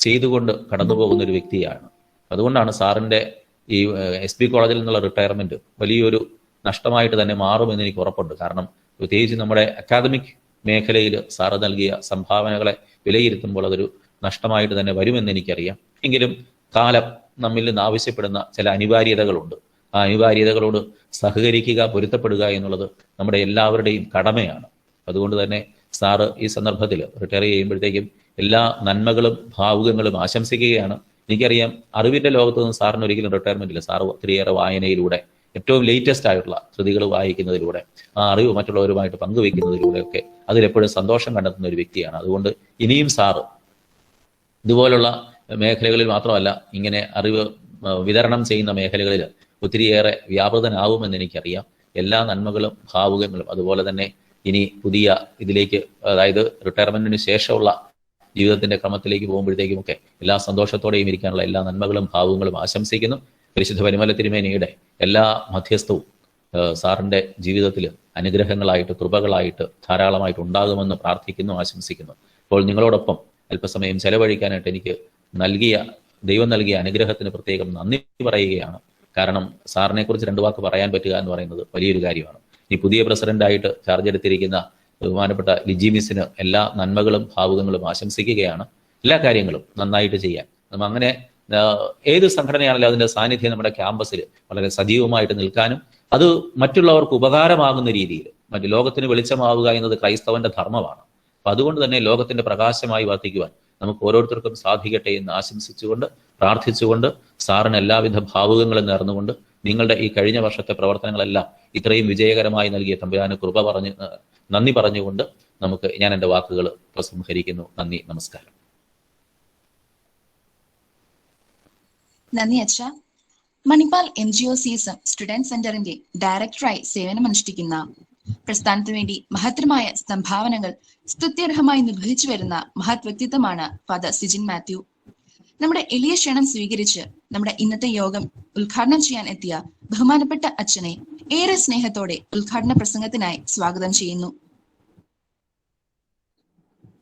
Speaker 6: ചെയ്തുകൊണ്ട് കടന്നു പോകുന്ന ഒരു വ്യക്തിയാണ്. അതുകൊണ്ടാണ് സാറിൻ്റെ ഈ എസ് ബി കോളേജിൽ നിന്നുള്ള റിട്ടയർമെന്റ് വലിയൊരു നഷ്ടമായിട്ട് തന്നെ മാറുമെന്ന് എനിക്ക് ഉറപ്പുണ്ട്. കാരണം പ്രത്യേകിച്ച് നമ്മുടെ അക്കാദമിക് മേഖലയിൽ സാറ് നൽകിയ സംഭാവനകളെ വിലയിരുത്തുമ്പോൾ അതൊരു നഷ്ടമായിട്ട് തന്നെ വരുമെന്ന് എനിക്കറിയാം. എങ്കിലും കാലം നമ്മിൽ നിന്ന് ആവശ്യപ്പെടുന്ന ചില അനിവാര്യതകളുണ്ട്. ആ അനിവാര്യതകളോട് സഹകരിക്കുക, പൊരുത്തപ്പെടുക എന്നുള്ളത് നമ്മുടെ എല്ലാവരുടെയും കടമയാണ്. അതുകൊണ്ട് തന്നെ സാറ് ഈ സന്ദർഭത്തിൽ റിട്ടയർ ചെയ്യുമ്പോഴത്തേക്കും എല്ലാ നന്മകളും ഭാവുകങ്ങളും ആശംസിക്കുകയാണ്. എനിക്കറിയാം അറിവിന്റെ ലോകത്ത് നിന്ന് സാറിന് ഒരിക്കലും റിട്ടയർമെന്റ് ഇല്ല. സാറ് ഒത്തിരിയേറെ വായനയിലൂടെ ഏറ്റവും ലേറ്റസ്റ്റ് ആയിട്ടുള്ള കൃതികൾ വായിക്കുന്നതിലൂടെ ആ അറിവ് മറ്റുള്ളവരുമായിട്ട് പങ്കുവെക്കുന്നതിലൂടെയൊക്കെ അതിലെപ്പോഴും സന്തോഷം കണ്ടെത്തുന്ന ഒരു വ്യക്തിയാണ്. അതുകൊണ്ട് ഇനിയും സാറ് ഇതുപോലുള്ള മേഖലകളിൽ മാത്രമല്ല, ഇങ്ങനെ അറിവ് വിതരണം ചെയ്യുന്ന മേഖലകളിൽ ഒത്തിരിയേറെ വ്യാപൃതനാവുമെന്ന് എനിക്കറിയാം. എല്ലാ നന്മകളും ഭാവുകങ്ങളും അതുപോലെ തന്നെ ഇനി പുതിയ ഇതിലേക്ക്, അതായത് റിട്ടയർമെന്റിന് ശേഷമുള്ള ജീവിതത്തിന്റെ ക്രമത്തിലേക്ക് പോകുമ്പോഴത്തേക്കുമൊക്കെ എല്ലാ സന്തോഷത്തോടെയും ഇരിക്കാനുള്ള എല്ലാ നന്മകളും ഭാവുകങ്ങളും ആശംസിക്കുന്നു. പരിശുദ്ധ പരിമല തിരുമേനിയുടെ എല്ലാ മധ്യസ്ഥവും സാറിന്റെ ജീവിതത്തിൽ അനുഗ്രഹങ്ങളായിട്ട് കൃപകളായിട്ട് ധാരാളമായിട്ട് ഉണ്ടാകുമെന്ന് പ്രാർത്ഥിക്കുന്നു, ആശംസിക്കുന്നു. അപ്പോൾ നിങ്ങളോടൊപ്പം അല്പസമയം ചെലവഴിക്കാനായിട്ട് എനിക്ക് ദൈവം നൽകിയ അനുഗ്രഹത്തിന് പ്രത്യേകം നന്ദി പറയുകയാണ്. കാരണം സാറിനെ കുറിച്ച് 2 വാക്ക് പറയാൻ പറ്റുക എന്ന് പറയുന്നത് വലിയൊരു കാര്യമാണ്. ഈ പുതിയ പ്രസിഡന്റായിട്ട് ചാർജ് എടുത്തിരിക്കുന്ന ബഹുമാനപ്പെട്ട ലിജി മിസ്സിന് എല്ലാ നന്മകളും ഭാവുകങ്ങളും ആശംസിക്കുകയാണ്. എല്ലാ കാര്യങ്ങളും നന്നായിട്ട് ചെയ്യാൻ അങ്ങനെ ഏത് സംഘടനയാണെങ്കിലും അതിന്റെ സാന്നിധ്യം നമ്മുടെ ക്യാമ്പസിൽ വളരെ സജീവമായിട്ട് നിൽക്കാനും അത് മറ്റുള്ളവർക്ക് ഉപകാരമാകുന്ന രീതിയിൽ മറ്റു ലോകത്തിന് വെളിച്ചമാവുക എന്നത് ക്രൈസ്തവന്റെ ധർമ്മമാണ്. അപ്പൊ അതുകൊണ്ട് തന്നെ ലോകത്തിന്റെ പ്രകാശമായി വർത്തിക്കുവാൻ നമുക്ക് ഓരോരുത്തർക്കും സാധിക്കട്ടെ എന്ന് ആശംസിച്ചുകൊണ്ട് പ്രാർത്ഥിച്ചുകൊണ്ട് സാറിന് എല്ലാവിധ ഭാവുകങ്ങളും നേർന്നുകൊണ്ട് നിങ്ങളുടെ ഈ കഴിഞ്ഞ വർഷത്തെ പ്രവർത്തനങ്ങളെല്ലാം ഇത്രയും വിജയകരമായി നൽകിയ തമ്പുരാന് നന്ദി പറഞ്ഞുകൊണ്ട് ഞാൻ എൻ്റെ വാക്കുകൾ ഉപസംഹരിക്കുന്നു. നന്ദി, നമസ്കാരം.
Speaker 1: നന്ദി അച്ഛ. മണിപ്പാൽ NGOCSM സ്റ്റുഡന്റ് സെന്ററിന്റെ ഡയറക്ടറായി സേവനമനുഷ്ഠിക്കുന്ന, പ്രസ്ഥാനത്തിനു വേണ്ടി മഹത്തരമായ സംഭാവനകൾ സ്തുത്യർഹമായി നിർവഹിച്ചു വരുന്ന മഹത് വ്യക്തിത്വമാണ് ഫാദർ സിജിൻ മാത്യു. നമ്മുടെ എളിയ ക്ഷണം സ്വീകരിച്ച് നമ്മുടെ ഇന്നത്തെ യോഗം ഉദ്ഘാടനം ചെയ്യാൻ എത്തിയ ബഹുമാനപ്പെട്ട അച്ഛനെ ഏറെ സ്നേഹത്തോടെ ഉദ്ഘാടന പ്രസംഗത്തിനായി സ്വാഗതം ചെയ്യുന്നു.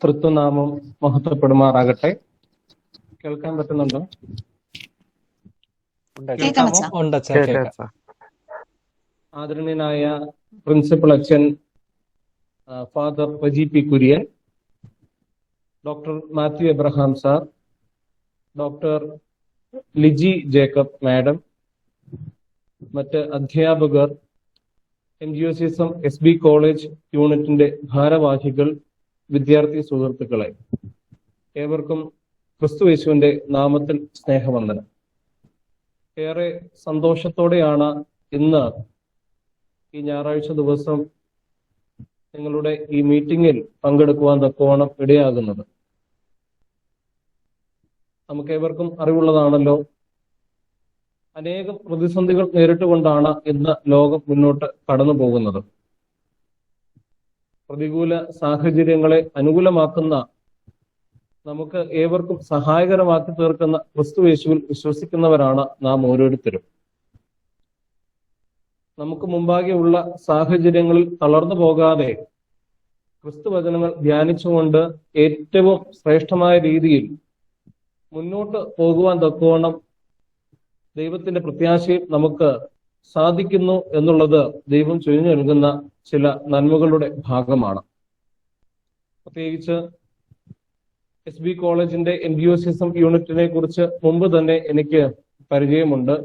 Speaker 7: തൃത്വനാമം മഹത്വപ്പെടുമാറാകട്ടെ. കേൾക്കാൻ പറ്റുന്നുണ്ടോ?
Speaker 1: കേൾക്കാം അച്ഛ.
Speaker 7: ആദരണീയനായ പ്രിൻസിപ്പൽ അച്ഛൻ father Reji P Kurian, doctor Mathew Abraham sir, doctor Liji Jacob madam, മറ്റ് അധ്യാപകർ, NGOCSM SB കോളേജ് യൂണിറ്റിന്റെ ഭാരവാഹികൾ, വിദ്യാർത്ഥി സുഹൃത്തുക്കളെ, ഏവർക്കും ക്രിസ്തുയേശുവിന്റെ നാമത്തിൽ സ്നേഹവന്ദനം. ഏറെ സന്തോഷത്തോടെയാണ് ഇന്ന് ഈ ഞായറാഴ്ച ദിവസം നിങ്ങളുടെ ഈ മീറ്റിംഗിൽ പങ്കെടുക്കുവാൻ തക്കവണ്ണം ഇടയാകുന്നത്. നമുക്കേവർക്കും അറിവുള്ളതാണല്ലോ, അനേകം പ്രതിസന്ധികൾ നേരിട്ടുകൊണ്ടാണ് ഇന്ന് ലോകം മുന്നോട്ട് കടന്നു പോകുന്നത്. പ്രതികൂല സാഹചര്യങ്ങളെ അനുകൂലമാക്കുന്ന, നമുക്ക് ഏവർക്കും സഹായകരമാക്കി തീർക്കുന്ന ക്രിസ്തുയേശുവിൽ വിശ്വസിക്കുന്നവരാണ് നാം ഓരോരുത്തരും. നമുക്ക് മുമ്പാകെയുള്ള സാഹചര്യങ്ങളിൽ തളർന്നു പോകാതെ ക്രിസ്തുവചനങ്ങൾ ധ്യാനിച്ചുകൊണ്ട് ഏറ്റവും ശ്രേഷ്ഠമായ രീതിയിൽ മുന്നോട്ട് പോകുവാൻ തക്കവണ്ണം ദൈവത്തിന്റെ പ്രത്യാശയിൽ നമുക്ക് സാധിക്കുന്നു എന്നുള്ളത് ദൈവം ചൊരിഞ്ഞു നൽകുന്ന ചില നന്മകളുടെ ഭാഗമാണ്. പ്രത്യേകിച്ച് SB കോളേജിന്റെ NGOCSM യൂണിറ്റിനെ കുറിച്ച് മുമ്പ് തന്നെ എനിക്ക് പരിചയമുണ്ട്.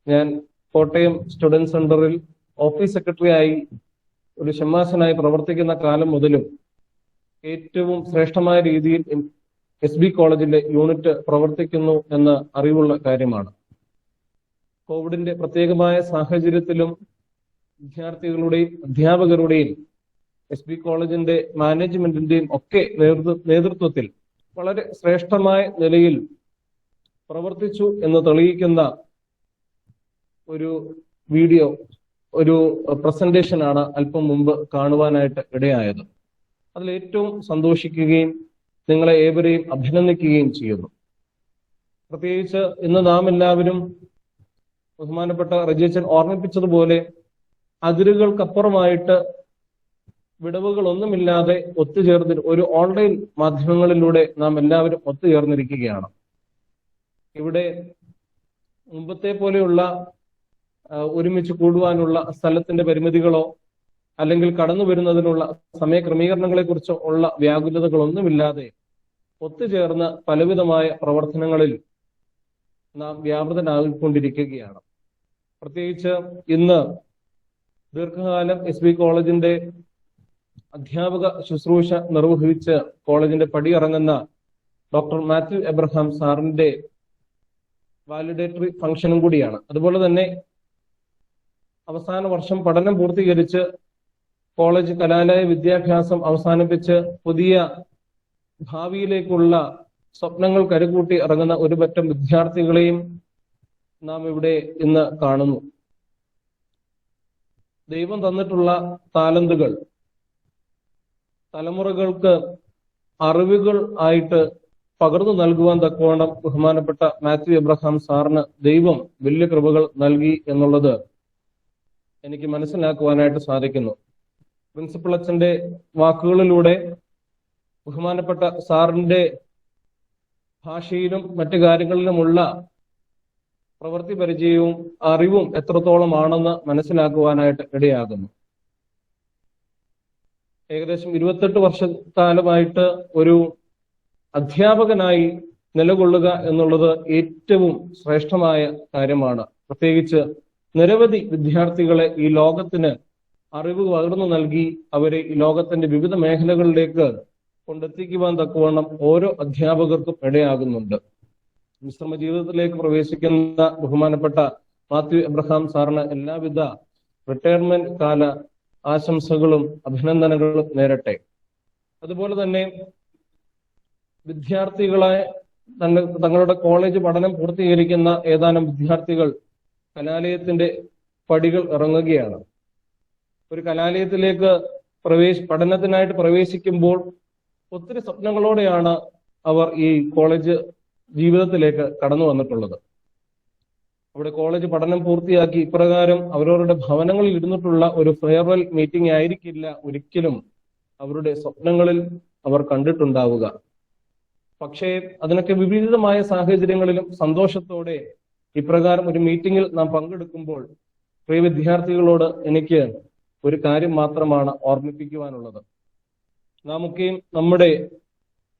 Speaker 7: ഞാൻ കോട്ടയം സ്റ്റുഡന്റ് സെന്ററിൽ ഓഫീസ് സെക്രട്ടറി ആയി ഒരു ഷമ്മാസനായി പ്രവർത്തിക്കുന്ന കാലം മുതലും ഏറ്റവും ശ്രേഷ്ഠമായ രീതിയിൽ SB കോളേജിന്റെ യൂണിറ്റ് പ്രവർത്തിക്കുന്നു എന്ന് അറിവുള്ള കാര്യമാണ്. കോവിഡിന്റെ പ്രത്യേകമായ സാഹചര്യത്തിലും വിദ്യാർത്ഥികളുടെയും അധ്യാപകരുടെയും SB കോളേജിന്റെ മാനേജ്മെന്റിന്റെയും ഒക്കെ നേതൃത്വത്തിൽ വളരെ ശ്രേഷ്ഠമായ നിലയിൽ പ്രവർത്തിച്ചു എന്ന് തെളിയിക്കുന്ന ഒരു വീഡിയോ, ഒരു പ്രസന്റേഷനാണ് അല്പം മുമ്പ് കാണുവാനായിട്ട് ഇടയായത്. അതിൽ ഏറ്റവും സന്തോഷിക്കുകയും നിങ്ങളെ ഏവരെയും അഭിനന്ദിക്കുകയും ചെയ്യുന്നു. പ്രത്യേകിച്ച് ഇന്ന് നാം എല്ലാവരും ബഹുമാനപ്പെട്ട റജിയച്ചൻ ഓർമ്മിപ്പിച്ചതുപോലെ അതിരുകൾക്കപ്പുറമായിട്ട് വിടവുകളൊന്നുമില്ലാതെ ഒത്തുചേർന്ന് ഒരു ഓൺലൈൻ മാധ്യമങ്ങളിലൂടെ നാം എല്ലാവരും ഒത്തുചേർന്നിരിക്കുകയാണ്. ഇവിടെ മുമ്പത്തെ പോലെയുള്ള ഒരുമിച്ച് കൂടുവാനുള്ള സ്ഥലത്തിന്റെ പരിമിതികളോ അല്ലെങ്കിൽ കടന്നു വരുന്നതിനുള്ള സമയക്രമീകരണങ്ങളെ കുറിച്ചോ ഉള്ള വ്യാകുലതകളൊന്നുമില്ലാതെ ഒത്തുചേർന്ന് പലവിധമായ പ്രവർത്തനങ്ങളിൽ നാം വ്യാപൃതനായിക്കൊണ്ടിരിക്കുകയാണ്. പ്രത്യേകിച്ച് ഇന്ന് ദീർഘകാലം SB കോളേജിന്റെ അധ്യാപക ശുശ്രൂഷ നിർവഹിച്ച് കോളേജിന്റെ പടിയിറങ്ങുന്ന ഡോക്ടർ മാത്യു എബ്രഹാം സാറിന്റെ വാലിഡേറ്ററി ഫംഗ്ഷനും കൂടിയാണ്. അതുപോലെ തന്നെ അവസാന വർഷം പഠനം പൂർത്തീകരിച്ച് കോളേജ് കലാലയ വിദ്യാഭ്യാസം അവസാനിപ്പിച്ച് പുതിയ ഭാവിയിലേക്കുള്ള സ്വപ്നങ്ങൾ കരുകൂട്ടി ഇറങ്ങുന്ന ഒരു പറ്റം വിദ്യാർത്ഥികളെയും നാം ഇവിടെ ഇന്ന് കാണുന്നു. ദൈവം തന്നിട്ടുള്ള താലന്തുകൾ തലമുറകൾക്ക് അറിവുകൾ ആയിട്ട് പകർന്നു നൽകുവാൻ തക്കവണ്ണം ബഹുമാനപ്പെട്ട മാത്യു എബ്രഹാം സാറിന് ദൈവം വലിയ കൃപകൾ നൽകി എന്നുള്ളത് എനിക്ക് മനസ്സിലാക്കുവാനായിട്ട് സാധിക്കുന്നു. പ്രിൻസിപ്പൽ അച്ഛന്റെ വാക്കുകളിലൂടെ ബഹുമാനപ്പെട്ട സാറിന്റെ ഭാഷയിലും മറ്റു കാര്യങ്ങളിലുമുള്ള പ്രവൃത്തി പരിചയവും അറിവും എത്രത്തോളമാണെന്ന് മനസ്സിലാക്കുവാനായിട്ട് ഇടയാകുന്നു. ഏകദേശം 28 വർഷക്കാലമായിട്ട് ഒരു അധ്യാപകനായി നിലകൊള്ളുക എന്നുള്ളത് ഏറ്റവും ശ്രേഷ്ഠമായ കാര്യമാണ്. പ്രത്യേകിച്ച് നിരവധി വിദ്യാർത്ഥികളെ ഈ ലോകത്തിന് അറിവ് പകർന്നു നൽകി അവരെ ഈ ലോകത്തിന്റെ വിവിധ മേഖലകളിലേക്ക് കൊണ്ടെത്തിക്കുവാൻ തക്കവണ്ണം ഓരോ അധ്യാപകർക്കും ഇടയാകുന്നുണ്ട്. വിശ്രമ ജീവിതത്തിലേക്ക് പ്രവേശിക്കുന്ന ബഹുമാനപ്പെട്ട മാത്യു എബ്രഹാം സാറിന് എല്ലാവിധ റിട്ടയർമെന്റ് കാല ആശംസകളും അഭിനന്ദനങ്ങളും നേരട്ടെ. അതുപോലെ തന്നെ വിദ്യാർത്ഥികളെ തങ്ങളുടെ കോളേജ് പഠനം പൂർത്തീകരിക്കുന്ന ഏതാനും വിദ്യാർത്ഥികൾ കലാലയത്തിന്റെ പടികൾ ഇറങ്ങുകയാണ്. ഒരു കലാലയത്തിലേക്ക് പഠനത്തിനായിട്ട് പ്രവേശിക്കുമ്പോൾ ഒത്തിരി സ്വപ്നങ്ങളോടെയാണ് അവർ ഈ കോളേജ് ജീവിതത്തിലേക്ക് കടന്നു വന്നിട്ടുള്ളത്. അവിടെ കോളേജ് പഠനം പൂർത്തിയാക്കി ഇപ്രകാരം അവരവരുടെ ഭവനങ്ങളിൽ ഇരുന്നിട്ടുള്ള ഒരു ഫെയർവെൽ മീറ്റിംഗ് ആയിരിക്കില്ല ഒരിക്കലും അവരുടെ സ്വപ്നങ്ങളിൽ അവർ കണ്ടിട്ടുണ്ടാവുക. പക്ഷേ അതിനൊക്കെ വിപരീതമായ സാഹചര്യങ്ങളിലും സന്തോഷത്തോടെ ഇപ്രകാരം ഒരു മീറ്റിംഗിൽ നാം പങ്കെടുക്കുമ്പോൾ പ്രിയ വിദ്യാർത്ഥികളോട് എനിക്ക് ഒരു കാര്യം മാത്രമാണ് ഓർമ്മിപ്പിക്കുവാനുള്ളത്. നാമൊക്കെയും നമ്മുടെ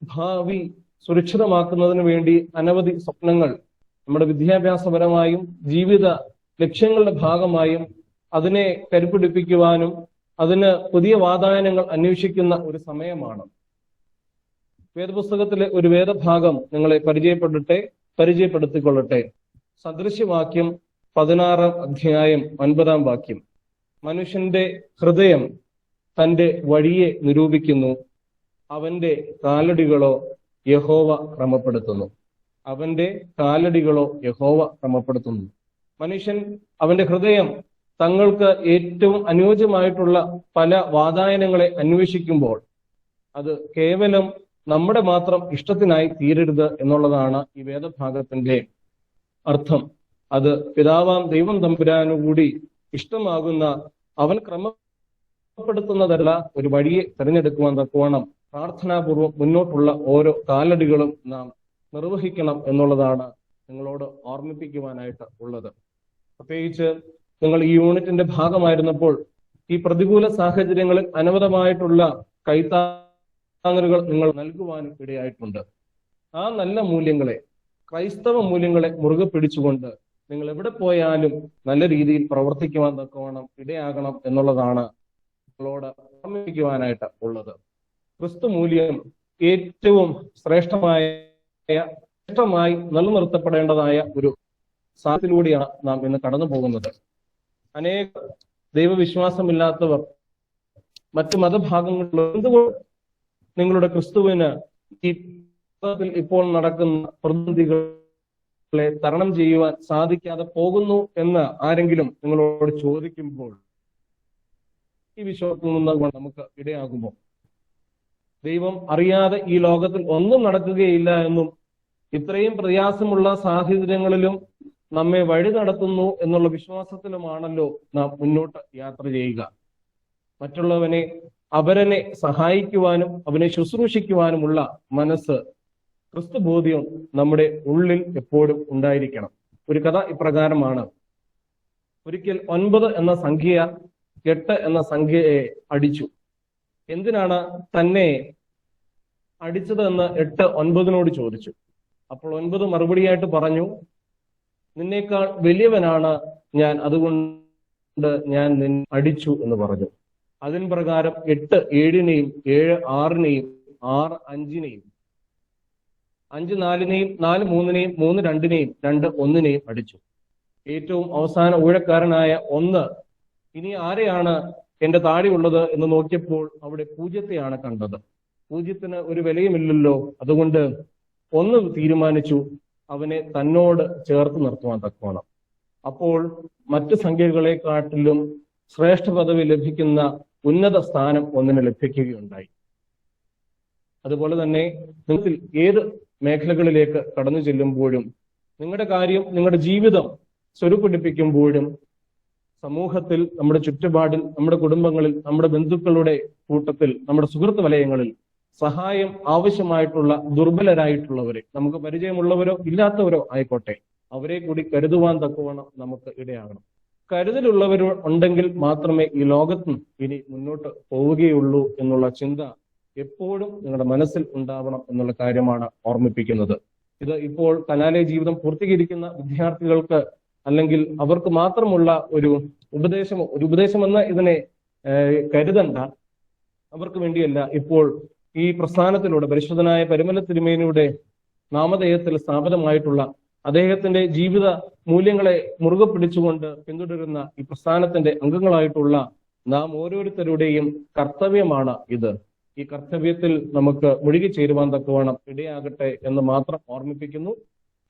Speaker 7: ഭാവി സുരക്ഷിതമാക്കുന്നതിന് വേണ്ടി അനവധി സ്വപ്നങ്ങൾ നമ്മുടെ വിദ്യാഭ്യാസപരമായും ജീവിത ലക്ഷ്യങ്ങളുടെ ഭാഗമായും അതിനെ കരുപിടിപ്പിക്കുവാനും അതിന് പുതിയ വാതായനങ്ങൾ അന്വേഷിക്കുന്ന ഒരു സമയമാണ്. വേദപുസ്തകത്തിലെ ഒരു വേദഭാഗം നിങ്ങളെ പരിചയപ്പെടുത്തിക്കൊള്ളട്ടെ. സദൃശ്യവാക്യം 16 അധ്യായം 9 വാക്യം. മനുഷ്യന്റെ ഹൃദയം തന്റെ വഴിയെ നിരൂപിക്കുന്നു, അവന്റെ കാലടികളോ യഹോവ ക്രമപ്പെടുത്തുന്നു. അവന്റെ കാലടികളോ യഹോവ ക്രമപ്പെടുത്തുന്നു. മനുഷ്യൻ അവന്റെ ഹൃദയം തങ്ങൾക്ക് ഏറ്റവും അനുയോജ്യമായിട്ടുള്ള പല വാതായനങ്ങളെ അന്വേഷിക്കുമ്പോൾ അത് കേവലം നമ്മുടെ മാത്രം ഇഷ്ടത്തിനായി തീരരുത് എന്നുള്ളതാണ് ഈ വേദഭാഗത്തിന്റെ അർത്ഥം. അത് പിതാവാം ദൈവം തമ്പുരാനു കൂടി ഇഷ്ടമാകുന്ന അവൻ ക്രമപ്പെടുത്തുന്നതല്ല ഒരു വഴിയെ തിരഞ്ഞെടുക്കുവാൻ തക്കവണ്ണം പ്രാർത്ഥനാപൂർവം മുന്നോട്ടുള്ള ഓരോ കാലടികളും നാം നിർവഹിക്കണം എന്നുള്ളതാണ് നിങ്ങളോട് ഓർമ്മിപ്പിക്കുവാനായിട്ട് ഉള്ളത്. പ്രത്യേകിച്ച് നിങ്ങൾ ഈ യൂണിറ്റിന്റെ ഭാഗമായിരുന്നപ്പോൾ ഈ പ്രതികൂല സാഹചര്യങ്ങളിൽ അനവധമായിട്ടുള്ള കൈത്താങ്ങലുകൾ നിങ്ങൾ നൽകുവാനും ഇടയായിട്ടുണ്ട്. ആ നല്ല മൂല്യങ്ങളെ, ക്രൈസ്തവ മൂല്യങ്ങളെ മുറുകെ പിടിച്ചുകൊണ്ട് നിങ്ങൾ എവിടെ പോയാലും നല്ല രീതിയിൽ പ്രവർത്തിക്കുവാൻ തക്കവണ്ണം ഇടയാകണം എന്നുള്ളതാണ് നിങ്ങളോട് ഓർമ്മിപ്പിക്കുവാനായിട്ട് ഉള്ളത്. ക്രിസ്തു മൂല്യം ഏറ്റവും ശ്രേഷ്ഠമായി നിലനിർത്തപ്പെടേണ്ടതായ ഒരു സാഹചര്യത്തിലൂടെയാണ് നാം ഇന്ന് കടന്നു പോകുന്നത്. അനേക ദൈവവിശ്വാസമില്ലാത്തവർ മറ്റു മതഭാഗങ്ങളിൽ എന്തുകൊണ്ട് നിങ്ങളുടെ ക്രിസ്തുവിന് ഈ ഇപ്പോൾ നടക്കുന്ന പ്രതിസന്ധികളെ തരണം ചെയ്യുവാൻ സാധിക്കാതെ പോകുന്നു എന്ന് ആരെങ്കിലും നിങ്ങളോട് ചോദിക്കുമ്പോൾ ഈ വിശ്വാസത്തിൽ നിന്ന് നമുക്ക് ഇടയാകുമോ? ദൈവം അറിയാതെ ഈ ലോകത്തിൽ ഒന്നും നടക്കുകയില്ല എന്നും ഇത്രയും പ്രയാസമുള്ള സാഹചര്യങ്ങളിലും നമ്മെ വഴി നടത്തുന്നു എന്നുള്ള വിശ്വാസത്തിലുമാണല്ലോ നാം മുന്നോട്ട് യാത്ര ചെയ്യുക. മറ്റുള്ളവനെ അവരനെ സഹായിക്കുവാനും അവനെ ശുശ്രൂഷിക്കുവാനുമുള്ള മനസ്സ്, ക്രിസ്തുബോധ്യം നമ്മുടെ ഉള്ളിൽ എപ്പോഴും ഉണ്ടായിരിക്കണം. ഒരു കഥ ഇപ്രകാരമാണ്. ഒരിക്കൽ 9 എന്ന സംഖ്യ 8 എന്ന സംഖ്യയെ അടിച്ചു. എന്തിനാണ് തന്നെ അടിച്ചതെന്ന് 8 9 ചോദിച്ചു. അപ്പോൾ 9 മറുപടിയായിട്ട് പറഞ്ഞു, നിന്നേക്കാൾ വലിയവനാണ് ഞാൻ, അതുകൊണ്ട് ഞാൻ നിന്നെ അടിച്ചു എന്ന് പറഞ്ഞു. അതിന് പ്രകാരം 8 7-നെയും 7 6-നെയും 6 5-നെയും 5 4-നെയും 4 3-നെയും 3 2-നെയും 2 1-നെയും അടിച്ചു. ഏറ്റവും അവസാന ഊഴക്കാരനായ 1 ഇനി ആരെയാണ് എന്റെ താഴെയുള്ളത് എന്ന് നോക്കിയപ്പോൾ അവിടെ പൂജ്യത്തെയാണ് കണ്ടത്. പൂജ്യത്തിന് ഒരു വിലയുമില്ലല്ലോ. അതുകൊണ്ട് ഒന്ന് തീരുമാനിച്ചു, അവനെ തന്നോട് ചേർത്ത് നിർത്തുവാൻ തക്കോണം. അപ്പോൾ മറ്റു സംഖ്യകളെക്കാട്ടിലും ശ്രേഷ്ഠ പദവി ലഭിക്കുന്ന ഉന്നത സ്ഥാനം ഒന്നിന് ലഭിക്കുകയുണ്ടായി. അതുപോലെ തന്നെ നിങ്ങൾ ഏത് മേഖലകളിലേക്ക് കടന്നു ചെല്ലുമ്പോഴും, നിങ്ങളുടെ കാര്യം, നിങ്ങളുടെ ജീവിതം സ്വരുപിടിപ്പിക്കുമ്പോഴും, സമൂഹത്തിൽ, നമ്മുടെ ചുറ്റുപാടിൽ, നമ്മുടെ കുടുംബങ്ങളിൽ, നമ്മുടെ ബന്ധുക്കളുടെ കൂട്ടത്തിൽ, നമ്മുടെ സുഹൃത്ത് വലയങ്ങളിൽ സഹായം ആവശ്യമായിട്ടുള്ള ദുർബലരായിട്ടുള്ളവരെ, നമുക്ക് പരിചയമുള്ളവരോ ഇല്ലാത്തവരോ ആയിക്കോട്ടെ, അവരെ കൂടി കരുതുവാൻ തക്കവണ്ണം നമുക്ക് ഇടയാകണം. കരുതലുള്ളവർ ഉണ്ടെങ്കിൽ മാത്രമേ ഈ ലോകത്തും ഇനി മുന്നോട്ട് പോവുകയുള്ളൂ എന്നുള്ള ചിന്ത എപ്പോഴും നിങ്ങളുടെ മനസ്സിൽ ഉണ്ടാവണം എന്നുള്ള കാര്യമാണ് ഓർമ്മിപ്പിക്കുന്നത്. ഇത് ഇപ്പോൾ കലാലയ ജീവിതം പൂർത്തീകരിക്കുന്ന വിദ്യാർത്ഥികൾക്ക് അല്ലെങ്കിൽ അവർക്ക് മാത്രമുള്ള ഒരു ഉപദേശമെന്ന് ഇതിനെ കരുതണ്ട. അവർക്ക് വേണ്ടിയല്ല. ഇപ്പോൾ ഈ പ്രസ്ഥാനത്തിലൂടെ പരിശുദ്ധനായ പരിമല തിരുമേനിയുടെ നാമധേയത്തിൽ സ്ഥാപിതമായിട്ടുള്ള അദ്ദേഹത്തിന്റെ ജീവിത മൂല്യങ്ങളെ മുറുകെ പിടിച്ചുകൊണ്ട് പിന്തുടരുന്ന ഈ പ്രസ്ഥാനത്തിന്റെ അംഗങ്ങളായിട്ടുള്ള നാം ഓരോരുത്തരുടെയും കർത്തവ്യമാണ് ഇത്. ഈ കർത്തവ്യത്തിൽ നമുക്ക് മുഴുകിച്ചേരുവാൻ തക്കവണ്ണം ഇടയാകട്ടെ എന്ന് മാത്രം ഓർമ്മിപ്പിക്കുന്നു.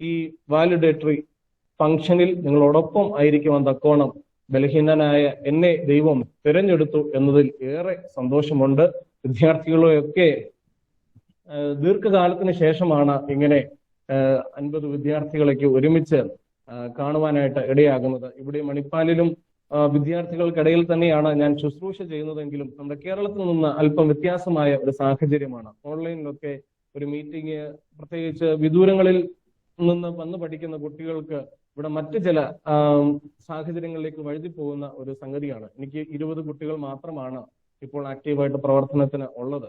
Speaker 7: ഈ വാലിഡേറ്ററി ഫംഗ്ഷനിൽ നിങ്ങളോടൊപ്പം ആയിരിക്കുവാൻ തക്കവണ്ണം ബലഹീനനായ എന്നെ ദൈവം തിരഞ്ഞെടുത്തു എന്നതിൽ ഏറെ സന്തോഷമുണ്ട്. വിദ്യാർത്ഥികളെയൊക്കെ ദീർഘകാലത്തിന് ശേഷമാണ് ഇങ്ങനെ 50 വിദ്യാർത്ഥികളൊക്കെ ഒരുമിച്ച് കാണുവാനായിട്ട് ഇടയാകുന്നത്. ഇവിടെ മണിപ്പാലിലും വിദ്യാർത്ഥികൾക്കിടയിൽ തന്നെയാണ് ഞാൻ ശുശ്രൂഷ ചെയ്യുന്നതെങ്കിലും നമ്മുടെ കേരളത്തിൽ നിന്ന് അല്പം വ്യത്യാസമായ ഒരു സാഹചര്യമാണ്. ഓൺലൈനിലൊക്കെ ഒരു മീറ്റിംഗ്, പ്രത്യേകിച്ച് വിദൂരങ്ങളിൽ നിന്ന് വന്ന് പഠിക്കുന്ന കുട്ടികൾക്ക് ഇവിടെ മറ്റു ചില സാഹചര്യങ്ങളിലേക്ക് വഴുതി പോകുന്ന ഒരു സംഗതിയാണ്. എനിക്ക് 20 കുട്ടികൾ മാത്രമാണ് ഇപ്പോൾ ആക്റ്റീവായിട്ട് പ്രവർത്തനത്തിന് ഉള്ളത്.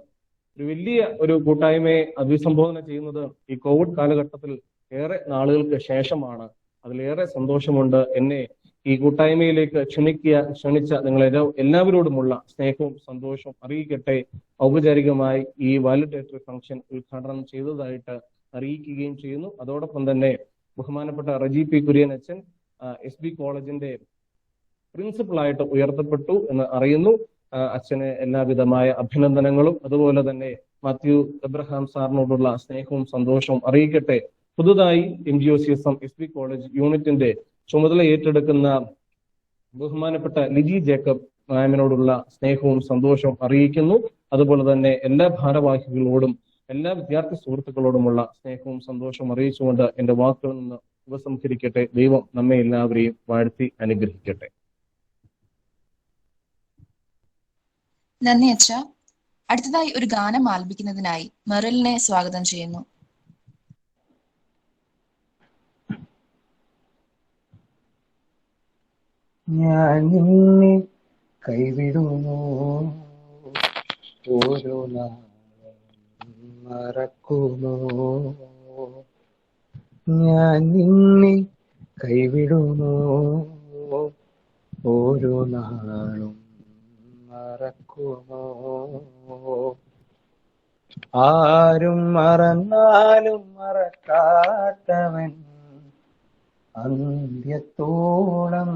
Speaker 7: ഒരു വലിയ ഒരു കൂട്ടായ്മയെ അഭിസംബോധന ചെയ്യുന്നത് ഈ കോവിഡ് കാലഘട്ടത്തിൽ ഏറെ നാളുകൾക്ക് ശേഷമാണ്. അതിലേറെ സന്തോഷമുണ്ട്. എന്നെ ഈ കൂട്ടായ്മയിലേക്ക് ക്ഷണിച്ച നിങ്ങൾ എല്ലാവരോടുമുള്ള സ്നേഹവും സന്തോഷവും അറിയിക്കട്ടെ. ഔപചാരികമായി ഈ വാലിഡേറ്ററി ഫംഗ്ഷൻ ഉദ്ഘാടനം ചെയ്തതായിട്ട് അറിയിക്കുകയും ചെയ്യുന്നു. അതോടൊപ്പം തന്നെ ബഹുമാനപ്പെട്ട റജി പി കുര്യൻ അച്ഛൻ SB കോളേജിന്റെ പ്രിൻസിപ്പളായിട്ട് ഉയർത്തപ്പെട്ടു എന്ന് അറിയുന്നു. അച്ഛന് എല്ലാവിധമായ അഭിനന്ദനങ്ങളും അതുപോലെ തന്നെ മാത്യു എബ്രഹാം സാറിനോടുള്ള സ്നേഹവും സന്തോഷവും അറിയിക്കട്ടെ. പുതുതായി MGOCSM SB കോളേജ് യൂണിറ്റിന്റെ ചുമതല ഏറ്റെടുക്കുന്ന ബഹുമാനപ്പെട്ട ലിജി ജേക്കബ് മാമിനോടുള്ള സ്നേഹവും സന്തോഷവും അറിയിക്കുന്നു. അതുപോലെ തന്നെ എല്ലാ ഭാരവാഹികളോടും എല്ലാ വിദ്യാർത്ഥി സുഹൃത്തുക്കളോടുമുള്ള സ്നേഹവും സന്തോഷവും അറിയിച്ചുകൊണ്ട് എന്റെ വാക്കുകളിൽ നിന്ന് ഉപസംഹരിക്കട്ടെ. ദൈവം നമ്മെ എല്ലാവരെയും വാഴ്ത്തി അനുഗ്രഹിക്കട്ടെ.
Speaker 1: നന്ദി അച്ഛ. അടുത്തതായി ഒരു ഗാനം ആലപിക്കുന്നതിനായി മെറിലിനെ സ്വാഗതം ചെയ്യുന്നു.
Speaker 8: ഞാൻ നിന്നെ കൈവിടുമോ, ഓരോ നാളും മറക്കുമോ? ഞാൻ നിന്നെ കൈവിടുമോ, ഓരോ നാളും മറക്കുമോ? ആരും മറന്നാലും മറക്കാത്തവൻ അന്ത്യത്തോളം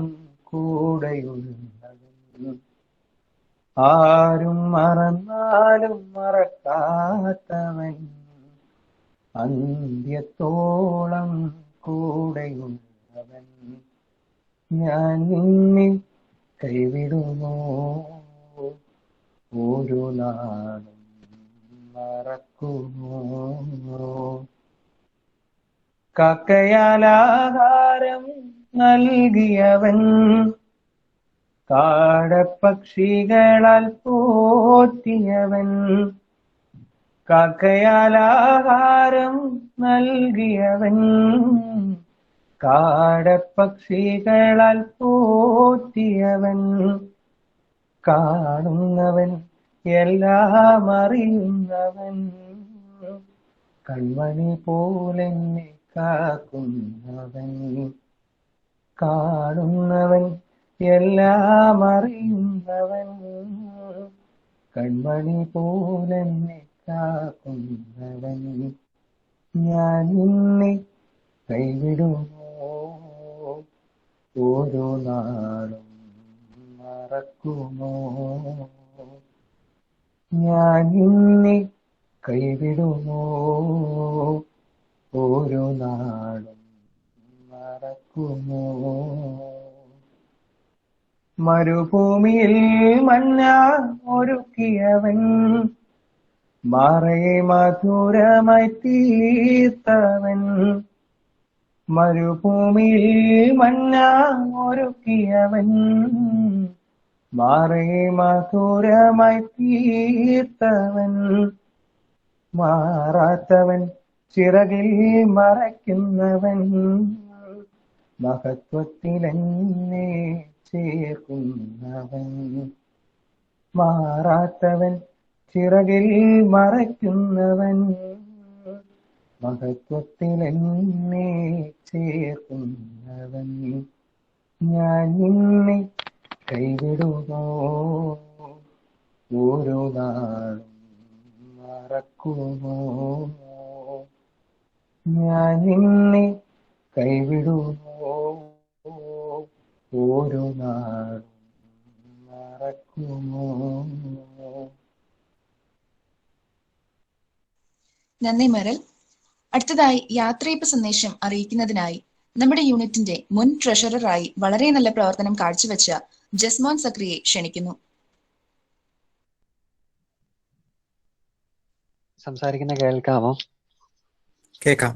Speaker 8: കൂടെയുള്ളവൻ. ആരും മറന്നാലും മറക്കാത്തവൻ അന്ത്യത്തോളം കൂടെയുള്ളവൻ. ഞാൻ നിന്നെ കൈവിടുമോ, ഒരു നാളും മറക്കുമോ? കാക്കയാലാഹാരം നൽകിയവൻ, കാടപ്പക്ഷികളാൽ പോറ്റിയവൻ. കാക്കയാലാഹാരം നൽകിയവൻ, കാടപ്പക്ഷികളാൽ പോറ്റിയവൻ. കാണുന്നവൻ എല്ലാം അറിയുന്നവൻ, കൺമണി പോലെന്നെ കാക്കുന്നവൻ. കാണുന്നവൻ എല്ലാം അറിയുന്നവൻ, കൺമണി പോലെന്നെ കാക്കുന്നവൻ. ഞാൻ നിന്നെ കൈവിടുമോ, ഓരോ നാളും മറക്കുമോ? ഞാൻ നിന്നെ കൈവിടുമോ? ഒരു നാളും മറക്കുമോ? മരുഭൂമിയിൽ മഞ്ഞ ഒരുക്കിയവൻ, മാറയെ മധുരമായി തീർത്തവൻ. മരുഭൂമിയിൽ മഞ്ഞ ഒരുക്കിയവൻ, മാറയെ മധുരമായി തീർത്തവൻ. മാറാത്തവൻ, ചിറകിൽ മറയ്ക്കുന്നവൻ, മഹത്വത്തിലെന്നെ ചേർക്കുന്നവൻ. മാറാത്തവൻ, ചിറകിൽ മറയ്ക്കുന്നവൻ, മഹത്വത്തിലെന്നെ ചേർക്കുന്നവൻ. ഞാൻ നിന്നെ കൈവിടുമോ? ഒരു നാളും മറക്കുമോ? ഞാൻ നിന്നെ കൈവിടുമോ? ഒരു നാളും മറക്കുമോ?
Speaker 1: നന്ദി മെറിൽ. അടുത്തതായി യാത്രയപ്പ് സന്ദേശം അറിയിക്കുന്നതിനായി നമ്മുടെ യൂണിറ്റിന്റെ മുൻ ട്രഷററായി വളരെ നല്ല പ്രവർത്തനം കാഴ്ചവെച്ച ജസ്മോൻ സക്രിയെ ക്ഷണിക്കുന്നു.
Speaker 9: സംസാരിക്കുന്ന കേൾക്കാമോ?
Speaker 10: കേൾക്കാം.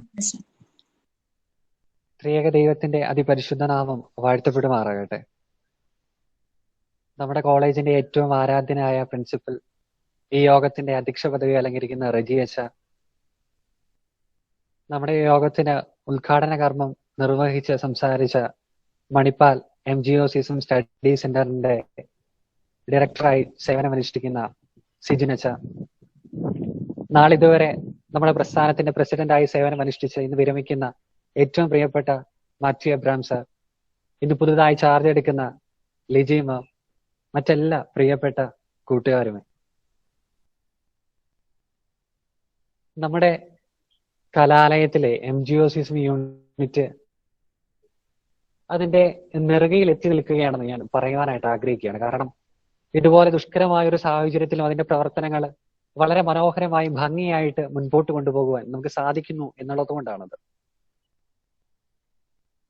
Speaker 9: ത്രിയേക ദൈവത്തിന്റെ അതിപരിശുദ്ധ നാമം വാഴ്ത്തപ്പെടുമാറാകട്ടെ. നമ്മുടെ കോളേജിന്റെ ഏറ്റവും ആരാധ്യനായ പ്രിൻസിപ്പൽ, ഈ യോഗത്തിന്റെ അധ്യക്ഷ പദവി അലങ്കരിക്കുന്ന റജി അച്ഛ, നമ്മുടെ യോഗത്തിന് ഉദ്ഘാടന കർമ്മം നിർവഹിച്ച് സംസാരിച്ച മണിപ്പാൽ MGOCism സ്റ്റഡി സെന്ററിന്റെ ഡയറക്ടറായി സേവനമനുഷ്ഠിക്കുന്ന സിജുനച്ച, നാളിതുവരെ നമ്മുടെ പ്രസ്ഥാനത്തിന്റെ പ്രസിഡന്റായി സേവനമനുഷ്ഠിച്ച് ഇന്ന് വിരമിക്കുന്ന ഏറ്റവും പ്രിയപ്പെട്ട മാത്യു എബ്രാം സർ, ഇന്ന് പുതുതായി ചാർജ് എടുക്കുന്ന ലിജിമ, മറ്റെല്ലാ പ്രിയപ്പെട്ട കൂട്ടുകാരുമേ, നമ്മുടെ കലാലയത്തിലെ MGOCism യൂണിറ്റ് അതിന്റെ നെറുകയിൽ എത്തി നിൽക്കുകയാണെന്ന് ഞാൻ പറയുവാനായിട്ട് ആഗ്രഹിക്കുകയാണ്. കാരണം ഇതുപോലെ ദുഷ്കരമായ ഒരു സാഹചര്യത്തിലും അതിന്റെ പ്രവർത്തനങ്ങൾ വളരെ മനോഹരമായി ഭംഗിയായിട്ട് മുൻപോട്ട് കൊണ്ടുപോകുവാൻ നമുക്ക് സാധിക്കുന്നു എന്നുള്ളത് കൊണ്ടാണത്.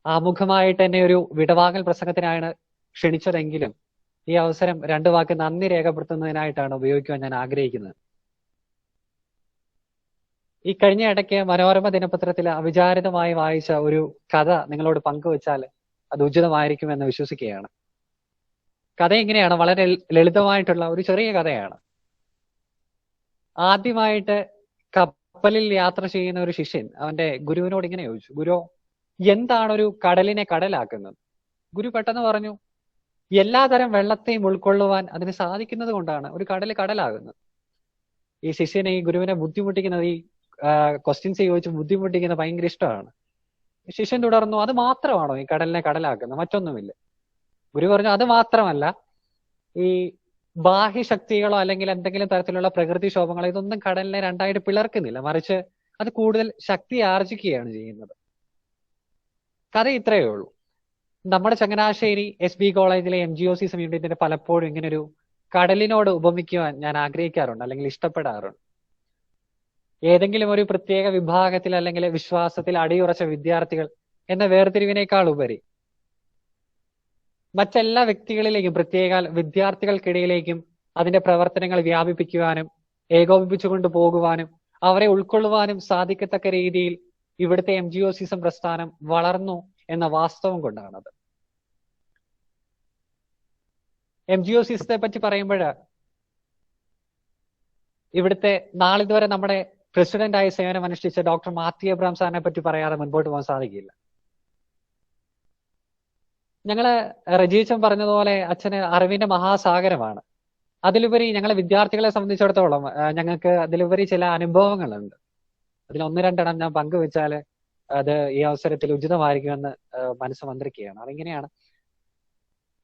Speaker 9: ആമുഖമായിട്ട് എന്നെ ഒരു വിടവാങ്ങൽ പ്രസംഗത്തിനാണ് ക്ഷണിച്ചതെങ്കിലും ഈ അവസരം രണ്ടു വാക്ക് നന്ദി രേഖപ്പെടുത്തുന്നതിനായിട്ടാണ് ഉപയോഗിക്കുവാൻ ഞാൻ ആഗ്രഹിക്കുന്നത്. ഈ കഴിഞ്ഞ ഇടയ്ക്ക് മനോരമ ദിനപത്രത്തിൽ അവിചാരിതമായി വായിച്ച ഒരു കഥ നിങ്ങളോട് പങ്കുവച്ചാൽ അത് ഉചിതമായിരിക്കുമെന്ന് വിശ്വസിക്കുകയാണ്. കഥ ഇങ്ങനെയാണ്, വളരെ ലളിതമായിട്ടുള്ള ഒരു ചെറിയ കഥയാണ്. ആദ്യമായിട്ട് കപ്പലിൽ യാത്ര ചെയ്യുന്ന ഒരു ശിഷ്യൻ അവന്റെ ഗുരുവിനോട് ഇങ്ങനെ ചോദിച്ചു, ഗുരു, എന്താണ് ഒരു കടലിനെ കടലാക്കുന്നത്? ഗുരു പെട്ടെന്ന് പറഞ്ഞു, എല്ലാതരം വെള്ളത്തെയും ഉൾക്കൊള്ളുവാൻ അതിന് സാധിക്കുന്നത് കൊണ്ടാണ് ഒരു കടൽ കടലാകുന്നത്. ഈ ശിഷ്യനെ ഈ ഗുരുവിനെ ബുദ്ധിമുട്ടിക്കുന്നത്, ഈ ക്വസ്റ്റ്യൻസ് ചോദിച്ച് ബുദ്ധിമുട്ടിക്കുന്നത് ഭയങ്കര ഇഷ്ടമാണ്. ശിഷ്യൻ തുടർന്നു, അത് മാത്രമാണോ ഈ കടലിനെ കടലാക്കുന്നത്, മറ്റൊന്നുമില്ല? ഗുരു പറഞ്ഞു, അത് മാത്രമല്ല, ഈ ബാഹ്യശക്തികളോ അല്ലെങ്കിൽ എന്തെങ്കിലും തരത്തിലുള്ള പ്രകൃതിക്ഷോഭങ്ങളോ ഇതൊന്നും കടലിനെ രണ്ടായിട്ട് പിളർക്കുന്നില്ല, മറിച്ച് അത് കൂടുതൽ ശക്തി ആർജിക്കുകയാണ് ചെയ്യുന്നത്. കഥ ഇത്രയേ ഉള്ളൂ. നമ്മുടെ ചങ്ങനാശ്ശേരി SB കോളേജിലെ MGOCism യൂണിറ്റിന്റെ പലപ്പോഴും ഇങ്ങനൊരു കടലിനോട് ഉപമിക്കുവാൻ ഞാൻ ആഗ്രഹിക്കാറുണ്ട്, അല്ലെങ്കിൽ ഇഷ്ടപ്പെടാറുണ്ട്. ഏതെങ്കിലും ഒരു പ്രത്യേക വിഭാഗത്തിൽ അല്ലെങ്കിൽ വിശ്വാസത്തിൽ അടിയുറച്ച വിദ്യാർത്ഥികൾ എന്ന വേർതിരിവിനേക്കാൾ ഉപരി മറ്റെല്ലാ വ്യക്തികളിലേക്കും, പ്രത്യേക വിദ്യാർത്ഥികൾക്കിടയിലേക്കും അതിന്റെ പ്രവർത്തനങ്ങൾ വ്യാപിപ്പിക്കുവാനും ഏകോപിപ്പിച്ചുകൊണ്ട് പോകുവാനും അവരെ ഉൾക്കൊള്ളുവാനും സാധിക്കത്തക്ക രീതിയിൽ ഇവിടുത്തെ MGOCism പ്രസ്ഥാനം വളർന്നു എന്ന വാസ്തവം കൊണ്ടാണത്. MGOCisത്തെ പറ്റി പറയുമ്പോൾ ഇവിടുത്തെ നാളിതുവരെ നമ്മുടെ പ്രസിഡന്റായി സേവനം അനുഷ്ഠിച്ച ഡോക്ടർ മാത്യു എബ്രാം സാറിനെ പറ്റി പറയാതെ മുൻപോട്ട് പോകാൻ സാധിക്കില്ല. ഞങ്ങള് റജീച്ചൻ പറഞ്ഞതുപോലെ അച്ഛന് അറിവിന്റെ മഹാസാഗരമാണ്. അതിലുപരി ഞങ്ങളെ വിദ്യാർത്ഥികളെ സംബന്ധിച്ചിടത്തോളം ഞങ്ങൾക്ക് അതിലുപരി ചില അനുഭവങ്ങളുണ്ട്. അതിൽ ഒന്ന് രണ്ടെണ്ണം ഞാൻ പങ്കുവെച്ചാൽ അത് ഈ അവസരത്തിൽ ഉചിതമായിരിക്കുമെന്ന് മനസ്സ് മന്ത്രിക്കുകയാണ്. അതിങ്ങനെയാണ്,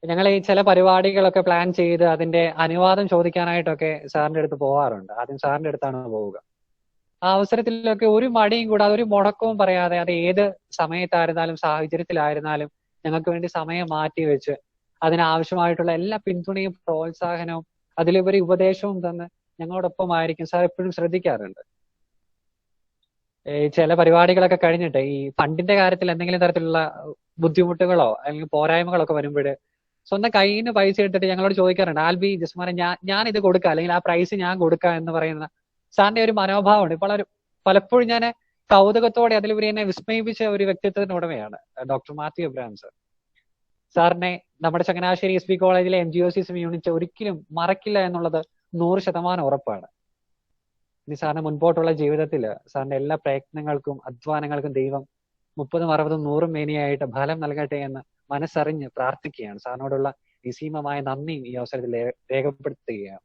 Speaker 9: ഞങ്ങൾ ഈ ചില പരിപാടികളൊക്കെ പ്ലാൻ ചെയ്ത് അതിന്റെ അനുവാദം ചോദിക്കാനായിട്ടൊക്കെ സാറിന്റെ അടുത്ത് പോകാറുണ്ട്. ആദ്യം സാറിന്റെ അടുത്താണ് പോവുക. ആ അവസരത്തിലൊക്കെ ഒരു മടിയും കൂടാതെ ഒരു മുടക്കവും പറയാതെ അത് ഏത് സമയത്തായിരുന്നാലും സാഹചര്യത്തിലായിരുന്നാലും ഞങ്ങൾക്ക് വേണ്ടി സമയം മാറ്റി വെച്ച് അതിനാവശ്യമായിട്ടുള്ള എല്ലാ പിന്തുണയും പ്രോത്സാഹനവും അതിലുപരി ഉപദേശവും തന്ന് ഞങ്ങളോടൊപ്പം ആയിരിക്കും. സാർ എപ്പോഴും ശ്രദ്ധിക്കാറുണ്ട്. ചില പരിപാടികളൊക്കെ കഴിഞ്ഞിട്ട് ഈ ഫണ്ടിന്റെ കാര്യത്തിൽ എന്തെങ്കിലും തരത്തിലുള്ള ബുദ്ധിമുട്ടുകളോ അല്ലെങ്കിൽ പോരായ്മകളോ ഒക്കെ വരുമ്പോൾ സ്വന്തം കയ്യിൽ നിന്ന് പൈസ എടുത്തിട്ട് ഞങ്ങളോട് ചോദിക്കാറുണ്ട്, ആൽബി ജസ്മാനെ ഞാൻ ഇത് കൊടുക്കാം, അല്ലെങ്കിൽ ആ പ്രൈസ് ഞാൻ കൊടുക്കാം എന്ന് പറയുന്ന സാറിന്റെ ഒരു മനോഭാവമുണ്ട്. ഇപ്പോൾ പലപ്പോഴും ഞാൻ കൗതുകത്തോടെ അതിലുപരി എന്നെ വിസ്മയിപ്പിച്ച ഒരു വ്യക്തിത്വത്തിന് ഉടമയാണ് ഡോക്ടർ മാത്യു എബ്രഹാം സർ. സാറിനെ നമ്മുടെ ചങ്ങനാശ്ശേരി SB കോളേജിലെ MGOCSM യൂണിറ്റ് ഒരിക്കലും മറക്കില്ല എന്നുള്ളത് 100% ഉറപ്പാണ്. ഇനി സാറിന് മുൻപോട്ടുള്ള ജീവിതത്തിൽ സാറിന്റെ എല്ലാ പ്രയത്നങ്ങൾക്കും അധ്വാനങ്ങൾക്കും ദൈവം 30, 60, 100 മേനിയായിട്ട് ഫലം നൽകട്ടെ എന്ന് മനസ്സറിഞ്ഞ് പ്രാർത്ഥിക്കുകയാണ്. സാറിനോടുള്ള നിസീമമായ നന്ദിയും ഈ അവസരത്തിൽ രേഖപ്പെടുത്തുകയാണ്.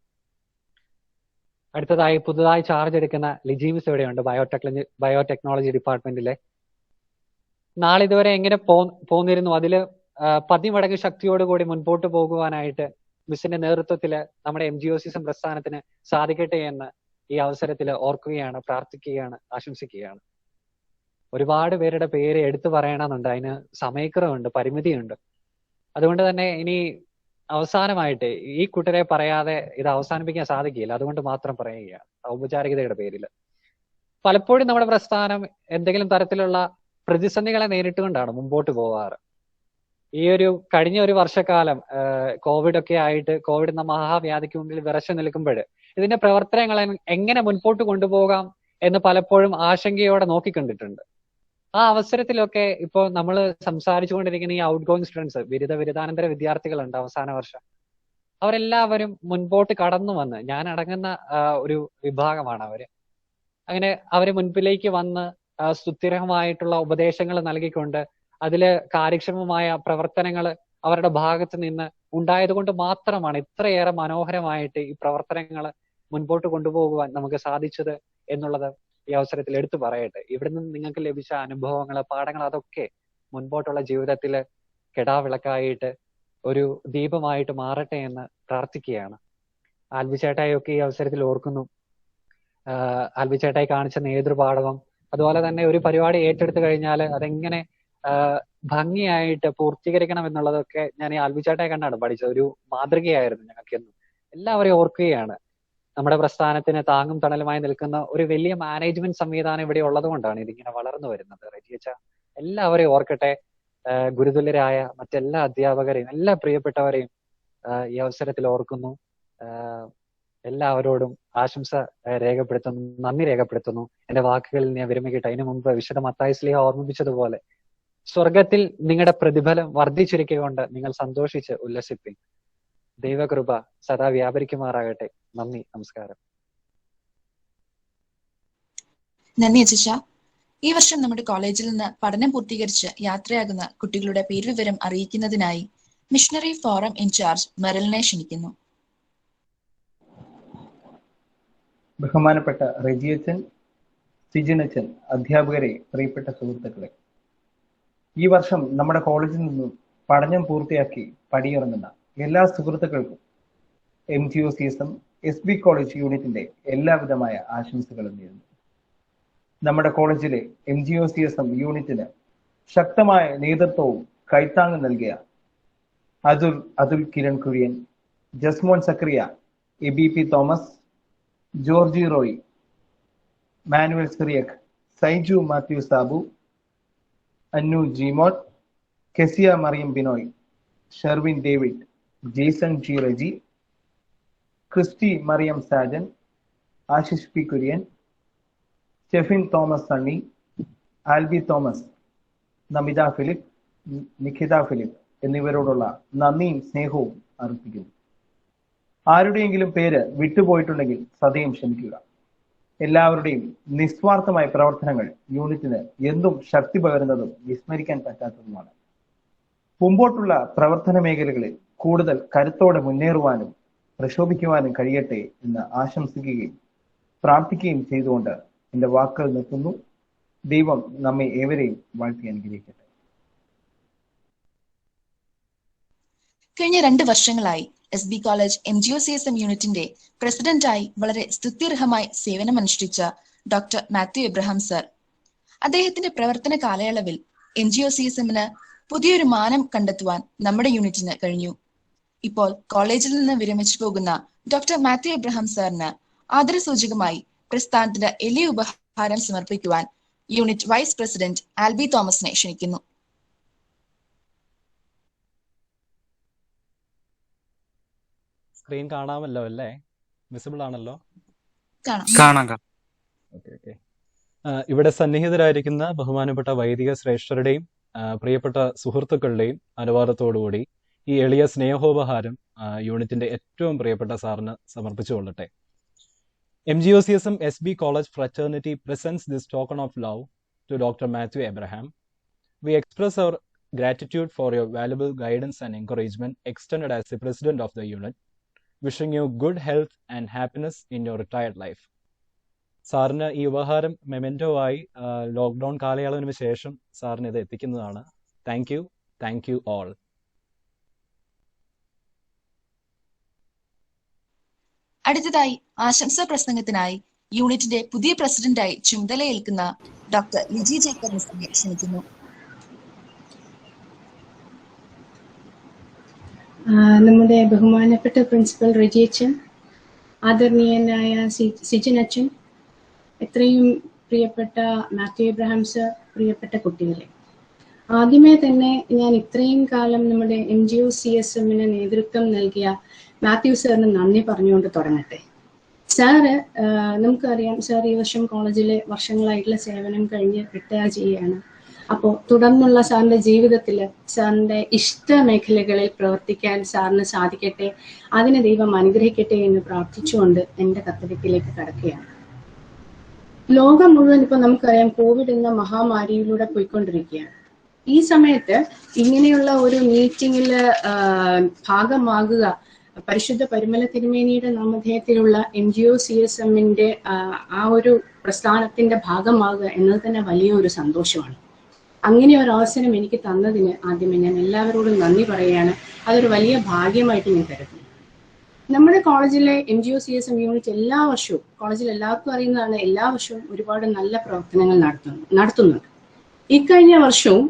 Speaker 9: അടുത്തതായി പുതുതായി ചാർജ് എടുക്കുന്ന ലിജീമിസ് ഇവിടെയുണ്ട്, ബയോടെക്നോളജി ഡിപ്പാർട്ട്മെന്റിലെ. നാളിതുവരെ എങ്ങനെ പോന്നിരുന്നു അതില് 10 മടങ്ങ് ശക്തിയോടുകൂടി മുൻപോട്ട് പോകുവാനായിട്ട് മിസ്സിന്റെ നേതൃത്വത്തിൽ നമ്മുടെ MGOCSM പ്രസ്ഥാനത്തിന് സാധിക്കട്ടെ എന്ന് ഈ അവസരത്തിൽ ഓർക്കുകയാണ്, പ്രാർത്ഥിക്കുകയാണ്, ആശംസിക്കുകയാണ്. ഒരുപാട് പേരുടെ പേര് എടുത്തു പറയണമെന്നുണ്ട്, അതിന് സമയക്കുറവുണ്ട്, പരിമിതിയുണ്ട്. അതുകൊണ്ട് തന്നെ ഇനി അവസാനമായിട്ട് ഈ കൂട്ടരെ പറയാതെ ഇത് അവസാനിപ്പിക്കാൻ സാധിക്കില്ല. അതുകൊണ്ട് മാത്രം പറയുകയാണ് ഔപചാരികതയുടെ പേരിൽ. പലപ്പോഴും നമ്മുടെ പ്രസ്ഥാനം എന്തെങ്കിലും തരത്തിലുള്ള പ്രതിസന്ധികളെ നേരിട്ടുകൊണ്ടാണ് മുമ്പോട്ട് പോവാറ്. ഈ കഴിഞ്ഞ ഒരു വർഷക്കാലം കോവിഡ് ഒക്കെ ആയിട്ട്, കോവിഡ് എന്ന മഹാവ്യാധിക്ക് മുന്നിൽ വിറച്ചു നിൽക്കുമ്പോൾ ഇതിന്റെ പ്രവർത്തനങ്ങളെ എങ്ങനെ മുൻപോട്ട് കൊണ്ടുപോകാം എന്ന് പലപ്പോഴും ആശങ്കയോടെ നോക്കിക്കണ്ടിട്ടുണ്ട്. ആ അവസരത്തിലൊക്കെ ഇപ്പോൾ നമ്മൾ സംസാരിച്ചുകൊണ്ടിരിക്കുന്ന ഈ ഔട്ട് ഗോയിങ് സ്റ്റുഡൻസ്, ബിരുദാനന്തര വിദ്യാർത്ഥികളുണ്ട് അവസാന വർഷം, അവരെല്ലാവരും മുൻപോട്ട് കടന്നു വന്ന്, ഞാൻ അടങ്ങുന്ന ഒരു വിഭാഗമാണ് അവര്. അങ്ങനെ അവര് മുൻപിലേക്ക് വന്ന് സുസ്ഥിരമായിട്ടുള്ള ഉപദേശങ്ങൾ നൽകിക്കൊണ്ട് അതില് കാര്യക്ഷമമായ പ്രവർത്തനങ്ങൾ അവരുടെ ഭാഗത്ത് നിന്ന് ഉണ്ടായത് കൊണ്ട് മാത്രമാണ് ഇത്രയേറെ മനോഹരമായിട്ട് ഈ പ്രവർത്തനങ്ങൾ മുൻപോട്ട് കൊണ്ടുപോകുവാൻ നമുക്ക് സാധിച്ചത് എന്നുള്ളത് ഈ അവസരത്തിൽ എടുത്തു പറയട്ടെ. ഇവിടെ നിന്ന് നിങ്ങൾക്ക് ലഭിച്ച അനുഭവങ്ങൾ, പാഠങ്ങൾ അതൊക്കെ മുൻപോട്ടുള്ള ജീവിതത്തിൽ കെടാവിളക്കായിട്ട് ഒരു ദീപമായിട്ട് മാറട്ടെ എന്ന് പ്രാർത്ഥിക്കുകയാണ്. ആൽബി ചേട്ടായൊക്കെ ഈ അവസരത്തിൽ ഓർക്കുന്നു. ആൽബി ചേട്ടായി കാണിച്ച നേതൃപാടവം, അതുപോലെ തന്നെ ഒരു പരിപാടി ഏറ്റെടുത്തു കഴിഞ്ഞാൽ അതെങ്ങനെ ഭംഗിയായിട്ട് പൂർത്തീകരിക്കണം എന്നുള്ളതൊക്കെ ഞാൻ ഈ ആൽബി ചേട്ടായി കണ്ടാണ് പഠിച്ചത്. ഒരു മാതൃകയായിരുന്നു ഞങ്ങൾക്കെന്നും. എല്ലാവരെയും ഓർക്കുകയാണ്. നമ്മുടെ പ്രസ്ഥാനത്തിന് താങ്ങും തണലുമായി നിൽക്കുന്ന ഒരു വലിയ മാനേജ്മെന്റ് സംവിധാനം ഇവിടെ ഉള്ളത് കൊണ്ടാണ് ഇതിങ്ങനെ വളർന്നു വരുന്നത്. റജിയച്ച എല്ലാവരെയും ഓർക്കട്ടെ. ഗുരുതുല്യരായ മറ്റെല്ലാ അധ്യാപകരെയും എല്ലാ പ്രിയപ്പെട്ടവരെയും ഈ അവസരത്തിൽ ഓർക്കുന്നു. എല്ലാവരോടും ആശംസ രേഖപ്പെടുത്തുന്നു, നന്ദി രേഖപ്പെടുത്തുന്നു. എന്റെ വാക്കുകളിൽ ഞാൻ വിരമിക്കട്ടെ. അതിനു മുമ്പ് വിശുദ്ധ മത്തായി ശ്ലീഹ ഓർമ്മിപ്പിച്ചതുപോലെ സ്വർഗത്തിൽ നിങ്ങളുടെ പ്രതിഫലം വർദ്ധിച്ചിരിക്കൊണ്ട് നിങ്ങൾ സന്തോഷിച്ച് ഉല്ലസിപ്പിൻ. ദൈവകൃപ സദാ വ്യാപരിക്കുമാറാകട്ടെ. നന്ദി, നമസ്കാരം.
Speaker 1: നന്ദി അച്ഛ. ഈ വർഷം നമ്മുടെ കോളേജിൽ നിന്ന് പഠനം പൂർത്തീകരിച്ച് യാത്രയാകുന്ന കുട്ടികളുടെ പേരുവിവരം അറിയിക്കുന്നതിനായി മിഷണറി ഫോറം ഇൻചാർജ് മെറിലിനെ ക്ഷണിക്കുന്നു.
Speaker 8: ബഹുമാനപ്പെട്ട റജിയച്ചൻ, സിജിനച്ചൻ, അധ്യാപകരെ, പ്രിയപ്പെട്ട സുഹൃത്തുക്കളെ, ഈ വർഷം നമ്മുടെ കോളേജിൽ നിന്നും പഠനം പൂർത്തിയാക്കി പടിയിറങ്ങുന്ന എല്ലാ സുഹൃത്തുക്കൾക്കും MGOCSM SB കോളേജ് യൂണിറ്റിന്റെ എല്ലാവിധമായ ആശംസകളും നേരുന്നു. നമ്മുടെ കോളേജിലെ MGOCSM യൂണിറ്റിന് ശക്തമായ നേതൃത്വവും കൈത്താങ്ങ് നൽകിയ Athul Kiran Kurian, Jasmon Zacharia, EBP Thomas, Georgie Roy, Manuel Cyriac, Saiju Mathew Sabu, Annu Jimon, Kezia Mariam Binoy, Sherwin David, Jaison G Reji, Christy Mariam Sajan, Ashish P Kurian, Stephin Thomas Sunny, Albi Thomas, Namitha Philip, Nikhitha Philip എന്നിവരോടുള്ള നന്ദിയും സ്നേഹവും അർപ്പിക്കുന്നു. ആരുടെയെങ്കിലും പേര് വിട്ടുപോയിട്ടുണ്ടെങ്കിൽ സദയം ക്ഷമിക്കുക. എല്ലാവരുടെയും നിസ്വാർത്ഥമായ പ്രവർത്തനങ്ങൾ യൂണിറ്റിന് എന്തും ശക്തി പകരുന്നതും വിസ്മരിക്കാൻ പറ്റാത്തതുമാണ്. മുമ്പോട്ടുള്ള പ്രവർത്തന മേഖലകളിൽ കൂടുതൽ കരുത്തോടെ മുന്നേറുവാനും പ്രക്ഷോഭിക്കുവാനും കഴിയട്ടെ എന്ന് ആശംസിക്കുകയും പ്രാർത്ഥിക്കുകയും ചെയ്തുകൊണ്ട് എന്റെ വാക്കുകൾ നിർത്തുന്നു. ദൈവം നമ്മെ ഏവരെയും വാഴ്ത്തി അനുഗ്രഹിക്കട്ടെ.
Speaker 1: കഴിഞ്ഞ 2 വർഷങ്ങളായി SB കോളേജ് MGOCSM യൂണിറ്റിന്റെ പ്രസിഡന്റായി വളരെ സ്തുത്യർഹമായി സേവനമനുഷ്ഠിച്ച ഡോക്ടർ മാത്യു എബ്രഹാം സർ, അദ്ദേഹത്തിന്റെ പ്രവർത്തന കാലയളവിൽ MGOCSMന് പുതിയൊരു മാനം കണ്ടെത്തുവാൻ നമ്മുടെ യൂണിറ്റിന് കഴിഞ്ഞു. ഇപ്പോൾ കോളേജിൽ നിന്ന് വിരമിച്ചു പോകുന്ന ഡോക്ടർ മാത്യു എബ്രഹാം സാറിന് ആദരസൂചകമായി പ്രസ്ഥാനത്തിന് എളിയ ഉപഹാരം സമർപ്പിക്കുവാൻ യൂണിറ്റ് വൈസ് പ്രസിഡന്റ് ആൽബി തോമസിനെ ക്ഷണിക്കുന്നു.
Speaker 5: സ്ക്രീൻ കാണാമല്ലോ അല്ലേ? വിസിബിൾ ആണല്ലോ?
Speaker 10: കാണാം.
Speaker 5: ഓക്കെ. ഇവിടെ സന്നിഹിതരായിരിക്കുന്ന ബഹുമാനപ്പെട്ട വൈദിക ശ്രേഷ്ഠരുടെയും പ്രിയപ്പെട്ട സുഹൃത്തുക്കളുടെയും അനുവാദത്തോടുകൂടി ഈ എളിയ സ്നേഹോപഹാരം യൂണിറ്റിന്റെ ഏറ്റവും പ്രിയപ്പെട്ട സാറിന് സമർപ്പിച്ചുകൊള്ളട്ടെ. MGOCSM SB College Fraternity presents this token of love to Dr. Matthew Abraham. We express our gratitude for your valuable guidance and encouragement extended as the president of the unit. Wishing you good health and happiness in your retired life. സാറിന് ഈ ഉപഹാരം memento ആയി lockdown കാലയളവിന് ശേഷം സാറിന് ഇത് എത്തിക്കുന്നതാണ്. Thank you all.
Speaker 1: അടുത്തതായി ആശംസാ പ്രസംഗത്തിനായി യൂണിറ്റിന്റെ പുതിയ പ്രസിഡന്റായി ചുമതലയേൽക്കുന്ന ഡോക്ടർ ലിജി ജേക്കബ് മിസ്സിനെ ക്ഷണിക്കുന്നു.
Speaker 11: നമ്മുടെ ബഹുമാനപ്പെട്ട പ്രിൻസിപ്പൽ റെജി അച്ഛൻ, ആദരണീയനായ സിജിൻ അച്ഛൻ, എത്രയും പ്രിയപ്പെട്ട മാത്യു എബ്രഹാം സർ, പ്രിയപ്പെട്ട കുട്ടികളെ, ആദ്യമേ തന്നെ ഞാൻ ഇത്രയും കാലം നമ്മുടെ MGOCSMന് നേതൃത്വം നൽകിയ മാത്യു സാറിന് നന്ദി പറഞ്ഞുകൊണ്ട് തുടങ്ങട്ടെ. സാറ്, നമുക്കറിയാം, സാർ ഈ വർഷം കോളേജിലെ വർഷങ്ങളായിട്ടുള്ള സേവനം കഴിഞ്ഞ് റിട്ടയർ ചെയ്യുകയാണ്. അപ്പോൾ തുടർന്നുള്ള സാറിന്റെ ജീവിതത്തിൽ സാറിന്റെ ഇഷ്ട മേഖലകളിൽ പ്രവർത്തിക്കാൻ സാറിന് സാധിക്കട്ടെ, അതിന് ദൈവം അനുഗ്രഹിക്കട്ടെ എന്ന് പ്രാർത്ഥിച്ചുകൊണ്ട് എൻ്റെ കർത്തവ്യത്തിലേക്ക് കടക്കുകയാണ്. ലോകം മുഴുവൻ ഇപ്പൊ നമുക്കറിയാം കോവിഡ് എന്ന മഹാമാരിയിലൂടെ പോയിക്കൊണ്ടിരിക്കുകയാണ്. ഈ സമയത്ത് ഇങ്ങനെയുള്ള ഒരു മീറ്റിംഗിൽ ഭാഗമാകുക, പരിശുദ്ധ പരിമല തിരുമേനിയുടെ നാമധേയത്തിലുള്ള MGOCSMന്റെ ആ ഒരു പ്രസ്ഥാനത്തിന്റെ ഭാഗമാകുക എന്നത് തന്നെ വലിയൊരു സന്തോഷമാണ്. അങ്ങനെ ഒരു അവസരം എനിക്ക് തന്നതിന് ആദ്യമേ ഞാൻ എല്ലാവരോടും നന്ദി പറയുകയാണ്. അതൊരു വലിയ ഭാഗ്യമായിട്ട് ഞാൻ കരുതുന്നു. നമ്മുടെ കോളേജിലെ MGOCSM യൂണിറ്റ് എല്ലാ വർഷവും, കോളേജിൽ എല്ലാവർക്കും അറിയുന്നതാണ്, എല്ലാ വർഷവും ഒരുപാട് നല്ല പ്രവർത്തനങ്ങൾ നടത്തുന്നുണ്ട്. ഇക്കഴിഞ്ഞ വർഷവും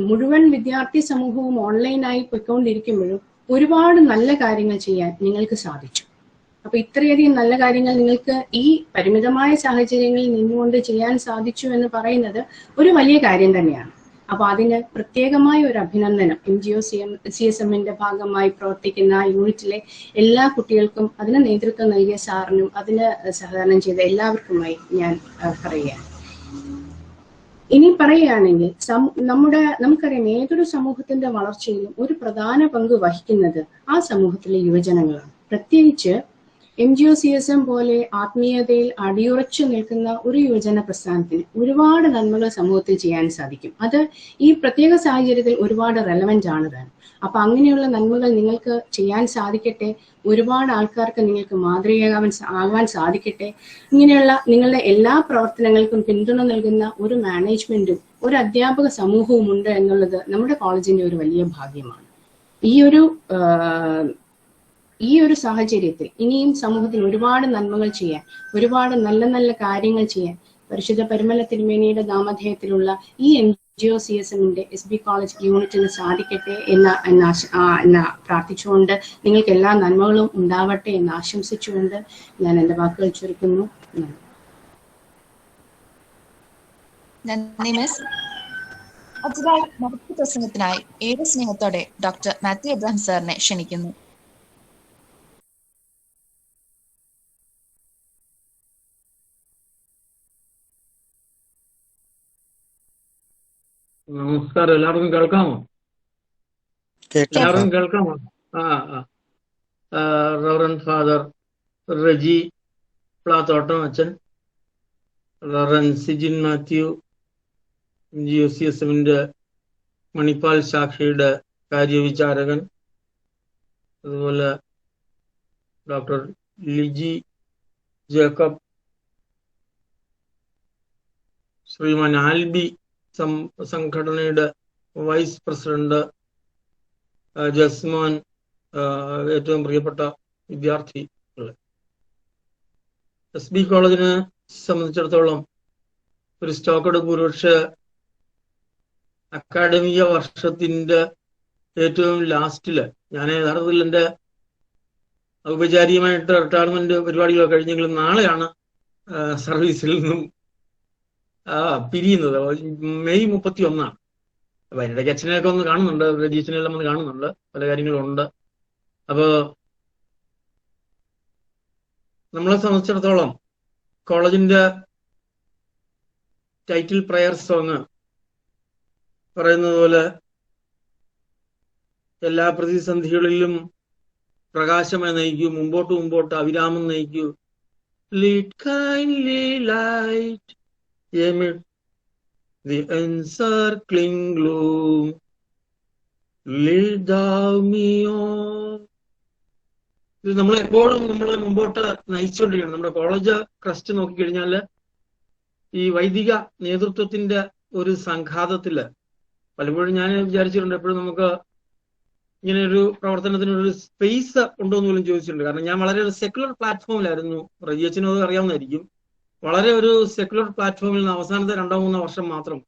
Speaker 11: മുഴുവൻ വിദ്യാർത്ഥി സമൂഹവും ഓൺലൈനായി പോയിക്കൊണ്ടിരിക്കുമ്പോഴും ഒരുപാട് നല്ല കാര്യങ്ങൾ ചെയ്യാൻ നിങ്ങൾക്ക് സാധിച്ചു. അപ്പൊ ഇത്രയധികം നല്ല കാര്യങ്ങൾ നിങ്ങൾക്ക് ഈ പരിമിതമായ സാഹചര്യങ്ങളിൽ നിന്നുകൊണ്ട് ചെയ്യാൻ സാധിച്ചു എന്ന് പറയുന്നത് ഒരു വലിയ കാര്യം തന്നെയാണ്. അപ്പൊ അതിന് പ്രത്യേകമായ ഒരു അഭിനന്ദനം MGOCSMന്റെ ഭാഗമായി പ്രവർത്തിക്കുന്ന യൂണിറ്റിലെ എല്ലാ കുട്ടികൾക്കും അതിന് നേതൃത്വം നൽകിയ സാറിനും അതിന് സഹകരണം ചെയ്ത എല്ലാവർക്കുമായി ഞാൻ പറയുകയാണ്. ഇനി പറയുകയാണെങ്കിൽ നമുക്കറിയാം, ഏതൊരു സമൂഹത്തിന്റെ വളർച്ചയിലും ഒരു പ്രധാന പങ്ക് വഹിക്കുന്നത് ആ സമൂഹത്തിലെ യുവജനങ്ങളാണ്. പ്രത്യേകിച്ച് MGOCSM പോലെ ആത്മീയതയിൽ അടിയുറച്ചു നിൽക്കുന്ന ഒരു യുവജന പ്രസ്ഥാനത്തിന് ഒരുപാട് നന്മകൾ സമൂഹത്തിൽ ചെയ്യാൻ സാധിക്കും. അത് ഈ പ്രത്യേക സാഹചര്യത്തിൽ ഒരുപാട് റെലവെന്റ് ആണ് താനും. അപ്പൊ അങ്ങനെയുള്ള നന്മകൾ നിങ്ങൾക്ക് ചെയ്യാൻ സാധിക്കട്ടെ, ഒരുപാട് ആൾക്കാർക്ക് നിങ്ങൾക്ക് മാതൃകയാകാൻ സാധിക്കട്ടെ. ഇങ്ങനെയുള്ള നിങ്ങളുടെ എല്ലാ പ്രവർത്തനങ്ങൾക്കും പിന്തുണ നൽകുന്ന ഒരു മാനേജ്മെന്റും ഒരു അധ്യാപക സമൂഹവും ഉണ്ട് എന്നുള്ളത് നമ്മുടെ കോളേജിന്റെ ഒരു വലിയ ഭാഗ്യമാണ്. ഈ ഒരു സാഹചര്യത്തിൽ ഇനിയും സമൂഹത്തിൽ ഒരുപാട് നന്മകൾ ചെയ്യാൻ, ഒരുപാട് നല്ല നല്ല കാര്യങ്ങൾ ചെയ്യാൻ പരിശുദ്ധ പരിമല തിരുമേനിയുടെ നാമധേയത്തിലുള്ള ഈ MGOCSMന്റെ SB കോളേജ് യൂണിറ്റിന് സാധിക്കട്ടെ എന്ന പ്രാർത്ഥിച്ചുകൊണ്ട്, നിങ്ങൾക്ക് എല്ലാ നന്മകളും ഉണ്ടാവട്ടെ എന്ന് ആശംസിച്ചുകൊണ്ട് ഞാൻ എൻ്റെ വാക്കുകൾ ചുരുക്കുന്നു.
Speaker 1: നന്ദി മിസ്. അടുത്തതായി മറുപടി പ്രസംഗത്തിനായി ഏറെ സ്നേഹത്തോടെ ഡോക്ടർ മാത്യു എബ്രഹാം സാറിനെ ക്ഷണിക്കുന്നു.
Speaker 12: നമസ്കാരം. എല്ലാവർക്കും കേൾക്കാമോ? റവറൻ ഫാദർ റെജി പ്ലാത്തോട്ടം അച്ഛൻ, റവറൻ സിജിൻ മാത്യു, MGOCSMന്റെ മണിപ്പാൽ ശാഖയുടെ കാര്യവിചാരകൻ, അതുപോലെ ഡോക്ടർ ലിജി ജേക്കബ്, ശ്രീമാൻ ആൽബി സംഘടനയുടെ വൈസ് പ്രസിഡന്റ്, ജസ്മാൻ, ഏറ്റവും പ്രിയപ്പെട്ട വിദ്യാർത്ഥികളെ, SB കോളേജിനെ സംബന്ധിച്ചിടത്തോളം ഒരു സ്റ്റോക്കഡ് ഭൂരിപക്ഷ അക്കാഡമിക വർഷത്തിന്റെ ഏറ്റവും ലാസ്റ്റില് ഞാൻ യഥാർത്ഥത്തിൽ എൻ്റെ ഔപചാരികമായിട്ട് റിട്ടയർമെന്റ് പരിപാടികളൊക്കെ കഴിഞ്ഞെങ്കിലും നാളെയാണ് സർവീസിൽ നിന്നും പിരിയുന്നത്. മെയ് 31. അപ്പൊ അതിനിടയ്ക്ക് അച്ഛനെയൊക്കെ ഒന്ന് കാണുന്നുണ്ട്, രജീഷിനെല്ലാം ഒന്ന് കാണുന്നുണ്ട്, പല കാര്യങ്ങളുണ്ട്. അപ്പോ നമ്മളെ സംബന്ധിച്ചിടത്തോളം കോളേജിന്റെ ടൈറ്റിൽ പ്രയർ സോങ് പറയുന്നത് പോലെ എല്ലാ പ്രതിസന്ധികളിലും പ്രകാശമായി നയിക്കൂ, മുമ്പോട്ട് അവിരാമം നയിക്കൂ. Lead kindly light amid the encircling gloom. Lead thou me on. ഇത് നമ്മൾ എപ്പോഴും മുമ്പോട്ട് നയിച്ചുകൊണ്ടിരിക്കണം. നമ്മുടെ കോളേജ് ക്രസ്റ്റ് നോക്കിക്കഴിഞ്ഞാൽ ഈ വൈദിക നേതൃത്വത്തിന്റെ ഒരു സംഘാതത്തില് പലപ്പോഴും ഞാൻ വിചാരിച്ചിട്ടുണ്ട്, എപ്പോഴും നമുക്ക് ഇങ്ങനെ ഒരു പ്രവർത്തനത്തിനൊരു സ്പേസ് ഉണ്ടോ എന്ന് പോലും ചോദിച്ചിട്ടുണ്ട്. കാരണം ഞാൻ വളരെ ഒരു സെക്കുലർ പ്ലാറ്റ്ഫോമിലായിരുന്നു, റജിയച്ചനും അത് അറിയാവുന്നതായിരിക്കും. വളരെ ഒരു സെക്കുലർ പ്ലാറ്റ്ഫോമിൽ നിന്ന് അവസാനത്തെ 2-3 വർഷം മാത്രം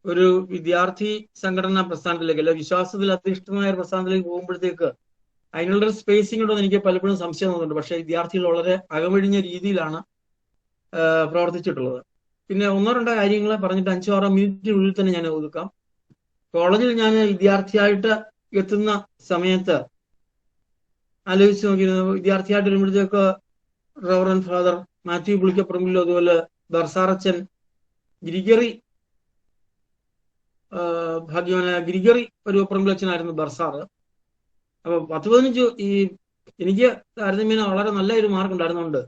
Speaker 12: ഒരു വിദ്യാർത്ഥി സംഘടനാ പ്രസ്ഥാനത്തിലേക്ക്, അല്ല വിശ്വാസത്തിൽ അധിഷ്ഠിതമായ ഒരു പ്രസ്ഥാനത്തിലേക്ക് പോകുമ്പോഴത്തേക്ക് അതിനുള്ളൊരു സ്പേസിംഗ് ഉണ്ടോ എന്ന് എനിക്ക് പലപ്പോഴും സംശയം തോന്നുന്നുണ്ട്. പക്ഷേ വിദ്യാർത്ഥികൾ വളരെ അകമഴിഞ്ഞ രീതിയിലാണ് പ്രവർത്തിച്ചിട്ടുള്ളത്. പിന്നെ 1-2 കാര്യങ്ങൾ പറഞ്ഞിട്ട് 5-6 മിനിറ്റിനുള്ളിൽ തന്നെ ഞാൻ ഒതുക്കാം. കോളേജിൽ ഞാൻ വിദ്യാർത്ഥിയായിട്ട് എത്തുന്ന സമയത്ത് ആലോചിച്ച് നോക്കിയിരുന്നു. വിദ്യാർത്ഥിയായിട്ട് വരുമ്പോഴത്തേക്ക് റവറൻ ഫാദർ മാത്യു പുളിക്കപ്പറമ്പിലും അതുപോലെ ബർസാറച്ചൻ ഗ്രിഗറി ഭാഗ്യവാനായ ഗ്രിഗറി പരുവപ്പറമ്പിലച്ചനായിരുന്നു ബർസാറ്. അപ്പൊ 10-15 എനിക്ക് താരതമ്യേന വളരെ നല്ല ഒരു മാർക്ക് ഉണ്ടായിരുന്നുണ്ട്.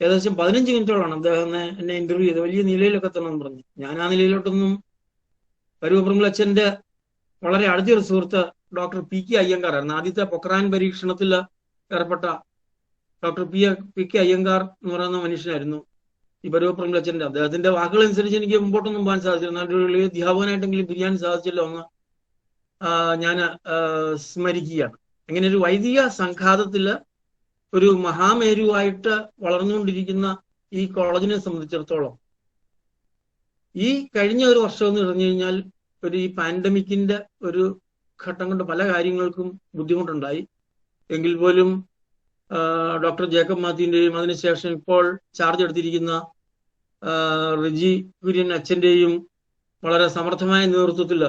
Speaker 12: ഏകദേശം 15 മിനിറ്റോളാണ് അദ്ദേഹം എന്നെ ഇന്റർവ്യൂ ചെയ്ത് വലിയ നിലയിലൊക്കെ എത്തണമെന്ന് പറഞ്ഞു. ഞാൻ ആ നിലയിലോട്ടൊന്നും പരുവപ്പറമ്പിലച്ചന്റെ വളരെ അടുത്തൊരു സുഹൃത്ത് ഡോക്ടർ പി കെ അയ്യങ്കാറായിരുന്നു. ആദ്യത്തെ പൊക്രാൻ പരീക്ഷണത്തിൽ ഏർപ്പെട്ട ഡോക്ടർ പി കെ അയ്യങ്കാർ എന്ന് പറയുന്ന മനുഷ്യനായിരുന്നു ഈ പരുവപ്പറമ്പിലച്ചന്റെ. അദ്ദേഹത്തിന്റെ വാക്കുകൾ അനുസരിച്ച് എനിക്ക് മുമ്പോട്ടൊന്നും പോകാൻ സാധിച്ചില്ല. ഒരു അധ്യാപകനായിട്ടെങ്കിലും പിരിയാൻ സാധിച്ചല്ലോ എന്ന് ഞാൻ സ്മരിക്കുകയാണ്. അങ്ങനെ ഒരു വൈദിക സംഘാതത്തില് ഒരു മഹാമേരുവായിട്ട് വളർന്നുകൊണ്ടിരിക്കുന്ന ഈ കോളേജിനെ സംബന്ധിച്ചിടത്തോളം ഈ കഴിഞ്ഞ ഒരു വർഷം എന്ന് പറഞ്ഞു കഴിഞ്ഞാൽ ഈ പാൻഡമിക്കിന്റെ ഒരു ഘട്ടം കൊണ്ട് പല കാര്യങ്ങൾക്കും ബുദ്ധിമുട്ടുണ്ടായി. എങ്കിൽ പോലും ഡോക്ടർ ജേക്കബ് മാത്യുവിന്റെയും അതിനുശേഷം ഇപ്പോൾ ചാർജ് എടുത്തിരിക്കുന്ന റെജി കുര്യൻ അച്ഛന്റെയും വളരെ സമർത്ഥമായ നേതൃത്വത്തിൽ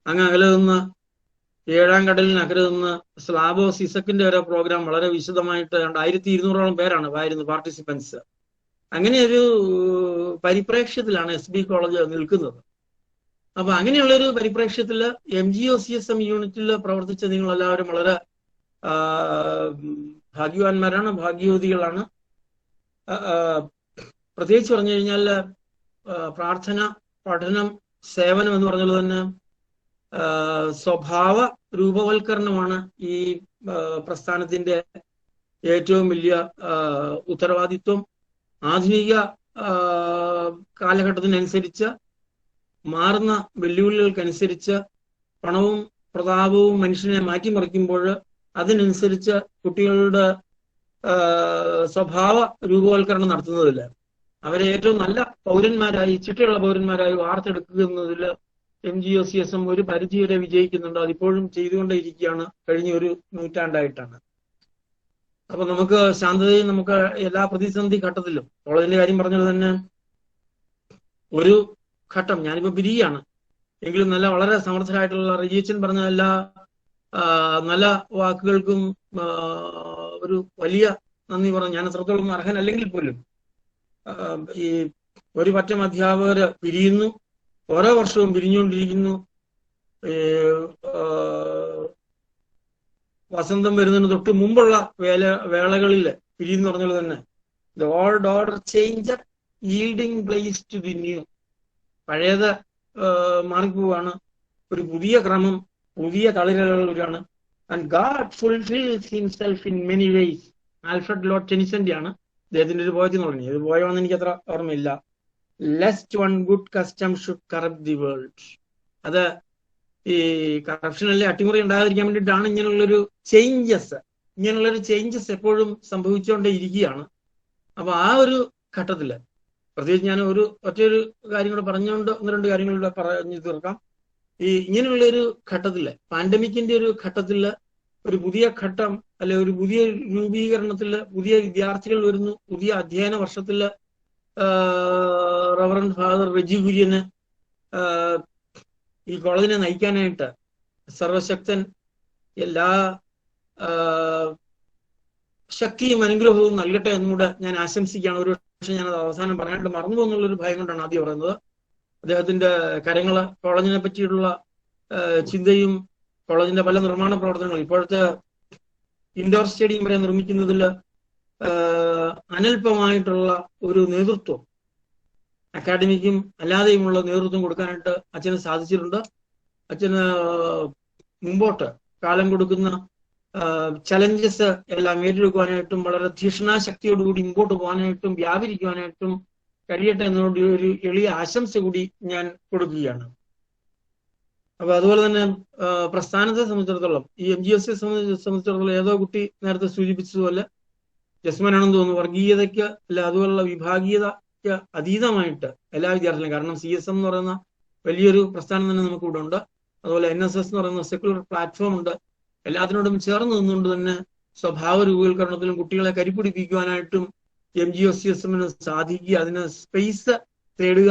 Speaker 12: അങ്ങ് അകലെ നിന്ന് 7-ാം കടലിനക്കരെ നിന്ന് സ്ലാബോ സിസക്കിന്റെ ഒരു പ്രോഗ്രാം വളരെ വിശദമായിട്ട് 1200-ഓളം പേരാണ് പാർട്ടിസിപ്പൻസ്. അങ്ങനെ ഒരു പരിപ്രേക്ഷ്യത്തിലാണ് SB കോളേജ് നിൽക്കുന്നത്. അപ്പൊ അങ്ങനെയുള്ളൊരു പരിപ്രേക്ഷ്യത്തില് MGOCSM യൂണിറ്റിൽ പ്രവർത്തിച്ച നിങ്ങളെല്ലാവരും വളരെ ഭാഗ്യവാന്മാരാണ്, ഭാഗ്യവതികളാണ്. പ്രത്യേകിച്ച് പറഞ്ഞു കഴിഞ്ഞാൽ പ്രാർത്ഥന, പഠനം, സേവനം എന്ന് പറഞ്ഞത് തന്നെ സ്വഭാവ രൂപവൽക്കരണമാണ് ഈ പ്രസ്ഥാനത്തിന്റെ ഏറ്റവും വലിയ ഉത്തരവാദിത്വം. ആധുനിക കാലഘട്ടത്തിനനുസരിച്ച് മാറുന്ന വെല്ലുവിളികൾക്കനുസരിച്ച് പണവും പ്രതാപവും മനുഷ്യനെ മാറ്റിമറിക്കുമ്പോൾ അതിനനുസരിച്ച് കുട്ടികളുടെ സ്വഭാവ രൂപവൽക്കരണം നടത്തുന്നതില്ല, അവരെ ഏറ്റവും നല്ല പൗരന്മാരായി, ചിട്ടയുള്ള പൗരന്മാരായി വാർത്തെടുക്കുന്നതിൽ MGOCSM ഒരു പരിധിവരെ വിജയിക്കുന്നുണ്ട്. അതിപ്പോഴും ചെയ്തുകൊണ്ടേയിരിക്കുകയാണ് കഴിഞ്ഞ ഒരു നൂറ്റാണ്ടായിട്ടാണ്. അപ്പൊ നമുക്ക് ശാന്തതയും നമുക്ക് എല്ലാ പ്രതിസന്ധി ഘട്ടത്തിലും കോളേജിന്റെ കാര്യം പറഞ്ഞത് തന്നെ ഒരു ഘട്ടം ഞാനിപ്പോ പിരിയാണ് എങ്കിലും നല്ല വളരെ സമർത്ഥരായിട്ടുള്ള റജിയച്ചൻ പറഞ്ഞ എല്ലാ നല്ല വാക്കുകൾക്കും ഒരു വലിയ നന്ദി പറഞ്ഞു. ഞാൻ അത്രത്തോളം അർഹനല്ലെങ്കിൽ പോലും ഈ ഒരു പറ്റം അധ്യാപകര് പിരിയുന്നു, ഓരോ വർഷവും പിരിഞ്ഞുകൊണ്ടിരിക്കുന്നു. വസന്തം വരുന്നതിന് തൊട്ട് മുമ്പുള്ള വേളകളിൽ പിരിയെന്ന് പറഞ്ഞത് തന്നെ the old order change yielding place to the new. പഴയത് മാറിപ്പോവാണ്, ഒരു പുതിയ ക്രമം, പുതിയ തളിരകളാണ്. And God fulfils himself in many ways. Alfred Lord ടെനിസന്റെ ആണ് അദ്ദേഹത്തിന്റെ ഒരു പോയറ്റ് എന്ന് പറഞ്ഞു. ഇത് പോയവന്ന് എനിക്ക് അത്ര ഓർമ്മയില്ല. Lust one good custom should corrupt the world. അത് ഈ കറപ്ഷനല്ലേ, അട്ടിമറി ഉണ്ടാകാതിരിക്കാൻ വേണ്ടിയിട്ടാണ് ഇങ്ങനെയുള്ളൊരു ചേഞ്ചസ് എപ്പോഴും സംഭവിച്ചുകൊണ്ടേ ഇരിക്കുകയാണ്. അപ്പൊ ആ ഒരു ഘട്ടത്തില് പ്രത്യേകിച്ച് ഞാൻ ഒറ്റൊരു കാര്യം കൂടെ പറഞ്ഞുകൊണ്ട് 1-2 കാര്യങ്ങളിലൂടെ പറഞ്ഞു തീർക്കാം. ഇങ്ങനെയുള്ള ഒരു ഘട്ടത്തില്, പാൻഡമിക്കിന്റെ ഒരു ഘട്ടത്തില് ഒരു പുതിയ ഘട്ടം അല്ലെ ഒരു പുതിയ രൂപീകരണത്തില് പുതിയ വിദ്യാർത്ഥികൾ വരുന്നു. പുതിയ അധ്യയന വർഷത്തില് റവറൻഡ് ഫാദർ റെജി കുര്യന് ഈ കോളേജിനെ നയിക്കാനായിട്ട് സർവശക്തൻ എല്ലാ ശക്തിയും അനുഗ്രഹവും നൽകട്ടെ എന്നുകൂടെ ഞാൻ ആശംസിക്കുകയാണ്. ഒരു പക്ഷേ ഞാനത് അവസാനം പറയാനായിട്ട് മറന്നു പോകുന്നുള്ളൊരു ഭയം കൊണ്ടാണ് ആദ്യം പറയുന്നത്. അദ്ദേഹത്തിന്റെ കരങ്ങള്, കോളേജിനെ പറ്റിയിട്ടുള്ള ചിന്തയും കോളേജിന്റെ പല നിർമ്മാണ പ്രവർത്തനങ്ങളും, ഇപ്പോഴത്തെ ഇൻഡോർ സ്റ്റേഡിയം വരെ നിർമ്മിക്കുന്നതിൽ അനൽപമായിട്ടുള്ള ഒരു നേതൃത്വം, അക്കാഡമിക്കും അല്ലാതെയുമുള്ള നേതൃത്വം കൊടുക്കാനായിട്ട് അച്ഛന് സാധിച്ചിട്ടുണ്ട്. അച്ഛന് മുമ്പോട്ട് കാലം കൊടുക്കുന്ന ചലഞ്ചസ് എല്ലാം ഏറ്റെടുക്കുവാനായിട്ടും വളരെ തീക്ഷ്ണാശക്തിയോടുകൂടി മുമ്പോട്ട് പോകാനായിട്ടും വ്യാപരിക്കുവാനായിട്ടും കഴിയട്ടെ എന്നോട് ഒരു എളിയ ആശംസ കൂടി ഞാൻ കൊടുക്കുകയാണ്. അപ്പൊ അതുപോലെ തന്നെ പ്രസ്ഥാനത്തെ സംബന്ധിച്ചിടത്തോളം, ഈ MGS സംബന്ധിച്ചിടത്തോളം ഏതോ കുട്ടി നേരത്തെ സൂചിപ്പിച്ചതുപോലെ, ജസ്മനാണെന്ന് തോന്നുന്നു, വർഗീയതയ്ക്ക് അല്ല അതുപോലുള്ള വിഭാഗീയതയ്ക്ക് അതീതമായിട്ട് എല്ലാ വിദ്യാർത്ഥികളും, കാരണം CSM എന്ന് പറയുന്ന വലിയൊരു പ്രസ്ഥാനം തന്നെ നമുക്ക് ഇവിടെ ഉണ്ട്. അതുപോലെ NSS എന്ന് പറയുന്ന സെക്യുലർ പ്ലാറ്റ്ഫോം ഉണ്ട്. എല്ലാത്തിനോടും ചേർന്ന് നിന്നുകൊണ്ട് തന്നെ സ്വഭാവ രൂപവൽക്കരണത്തിലും കുട്ടികളെ കരിപ്പിടിപ്പിക്കുവാനായിട്ടും MGSCSM സാധിക്കുക, അതിന് സ്പേസ് തേടുക.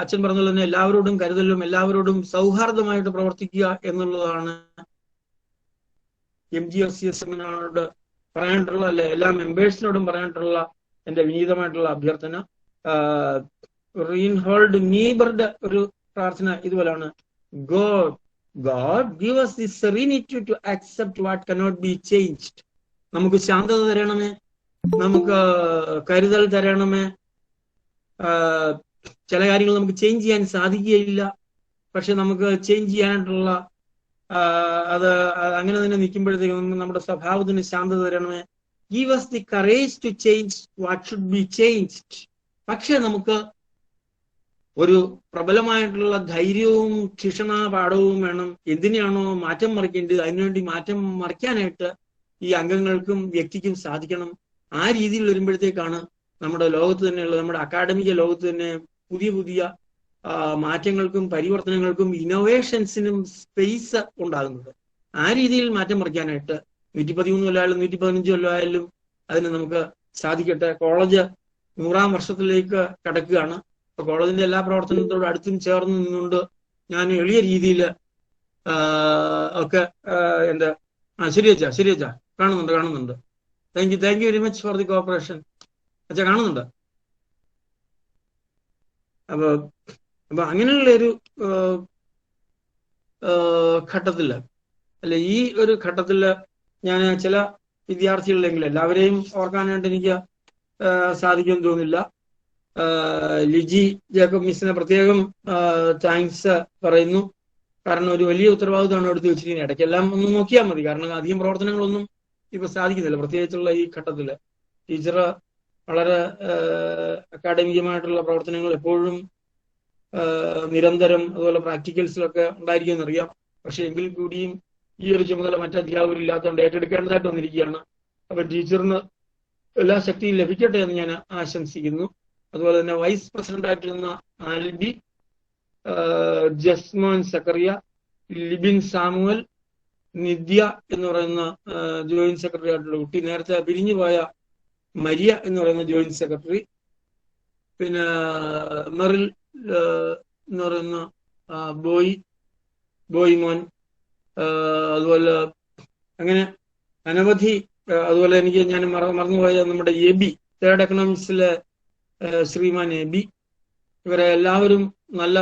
Speaker 12: അച്ഛൻ പറഞ്ഞ തന്നെ എല്ലാവരോടും കരുതലും എല്ലാവരോടും സൗഹാർദ്ദമായിട്ട് പ്രവർത്തിക്കുക എന്നുള്ളതാണ് MGSCSM-നോട് പറയാനായിട്ടുള്ള, അല്ലെ എല്ലാ മെമ്പേഴ്സിനോടും പറയാനായിട്ടുള്ള എന്റെ വിനീതമായിട്ടുള്ള അഭ്യർത്ഥന. റീൻഹോൾഡ് നീബറുടെ ഒരു പ്രാർത്ഥന ഇതുപോലെയാണ്: God give us the serenity to accept what cannot be changed. നമുക്ക് ശാന്തത തരണമേ, നമുക്ക് കരുതൽ തരണമേ. ചില കാര്യങ്ങൾ നമുക്ക് ചേഞ്ച് ചെയ്യാൻ സാധിക്കുകയില്ല, പക്ഷെ നമുക്ക് ചേഞ്ച് ചെയ്യാനായിട്ടുള്ള അത് അങ്ങനെ തന്നെ നിൽക്കുമ്പോഴത്തേക്കും നമ്മുടെ സ്വഭാവത്തിന് ശാന്തത തരണമേ. Give us the courage to change what should be changed. പക്ഷെ നമുക്ക് ഒരു പ്രബലമായിട്ടുള്ള ധൈര്യവും ശിക്ഷണാപാഠവും വേണം. എന്തിനാണോ മാറ്റം മറിക്കേണ്ടത് അതിനുവേണ്ടി മാറ്റം മറിക്കാനായിട്ട് ഈ അംഗങ്ങൾക്കും വ്യക്തിക്കും സാധിക്കണം. ആ രീതിയിൽ വരുമ്പോഴത്തേക്കാണ് നമ്മുടെ ലോകത്ത് തന്നെയുള്ള, നമ്മുടെ അക്കാഡമിക ലോകത്ത് തന്നെ പുതിയ പുതിയ മാറ്റങ്ങൾക്കും പരിവർത്തനങ്ങൾക്കും ഇന്നോവേഷൻസിനും സ്പേസ് ഉണ്ടാകുന്നത്. ആ രീതിയിൽ മാറ്റം മറിക്കാനായിട്ട് 113 കൊല്ലമായാലും 115 കൊല്ലമായാലും അതിന് നമുക്ക് സാധിക്കട്ടെ. കോളേജ് 100-ാം വർഷത്തിലേക്ക് കടക്കുകയാണ്. അപ്പൊ കോളേജിന്റെ എല്ലാ പ്രവർത്തനത്തോടും അടുത്തും ചേർന്ന് നിന്നുകൊണ്ട് ഞാൻ എളിയ രീതിയിൽ ഒക്കെ എന്താ ശരി അച്ഛാ കാണുന്നുണ്ട്. Thank you very much for the corporation. അച്ഛാ കാണുന്നുണ്ട്. അപ്പൊ അങ്ങനെയുള്ള ഒരു ഘട്ടത്തില്, അല്ലെ ഈ ഒരു ഘട്ടത്തില് ഞാൻ ചില വിദ്യാർത്ഥികളിലെങ്കിലും, എല്ലാവരെയും ഓർക്കാനായിട്ട് എനിക്ക് സാധിക്കുമെന്ന് തോന്നുന്നില്ല. ലിജി ജേക്കബ് മിസ്സിനെ പ്രത്യേകം താങ്ക്സ് പറയുന്നു. കാരണം ഒരു വലിയ ഉത്തരവാദിത്തമാണ് എടുത്ത് വെച്ചിരിക്കുന്നത്. ഇടയ്ക്കെല്ലാം ഒന്ന് നോക്കിയാൽ മതി, കാരണം അധികം പ്രവർത്തനങ്ങളൊന്നും ഇപ്പൊ സാധിക്കുന്നില്ല, പ്രത്യേകിച്ചുള്ള ഈ ഘട്ടത്തില്. ടീച്ചർ വളരെ അക്കാഡമികമായിട്ടുള്ള പ്രവർത്തനങ്ങൾ എപ്പോഴും നിരന്തരം, അതുപോലെ പ്രാക്ടിക്കൽസിലൊക്കെ ഉണ്ടായിരിക്കുമെന്നറിയാം. പക്ഷെ എങ്കിൽ കൂടിയും ഈ ഒരു ചുമതല മറ്റധ്യാപകരില്ലാത്തതുകൊണ്ട് ഏറ്റെടുക്കേണ്ടതായിട്ട് വന്നിരിക്കുകയാണ്. അപ്പൊ ടീച്ചറിന് എല്ലാ ശക്തിയും ലഭിക്കട്ടെ എന്ന് ഞാൻ ആശംസിക്കുന്നു. അതുപോലെ തന്നെ വൈസ് പ്രസിഡന്റ് ആയിട്ടിരുന്ന ആൽബി, ജസ്മോൻ സക്കറിയ, ലിബിൻ സാമുവൽ, നിദ്യ എന്ന് പറയുന്ന ജോയിന്റ് സെക്രട്ടറി ആയിട്ടുള്ള കുട്ടി, നേരത്തെ പിരിഞ്ഞു പോയ മരിയ എന്ന് പറയുന്ന ജോയിന്റ് സെക്രട്ടറി, പിന്നെ മെറിൽ എന്ന് പറയുന്ന ബോയ് മോൻ, അതുപോലെ അങ്ങനെ അനവധി. അതുപോലെ ഞാൻ മറന്നുപോയ നമ്മുടെ എബി, തേർഡ് എക്കണോമിക്സിലെ ശ്രീമാൻ എബി, ഇവരെ എല്ലാവരും നല്ല,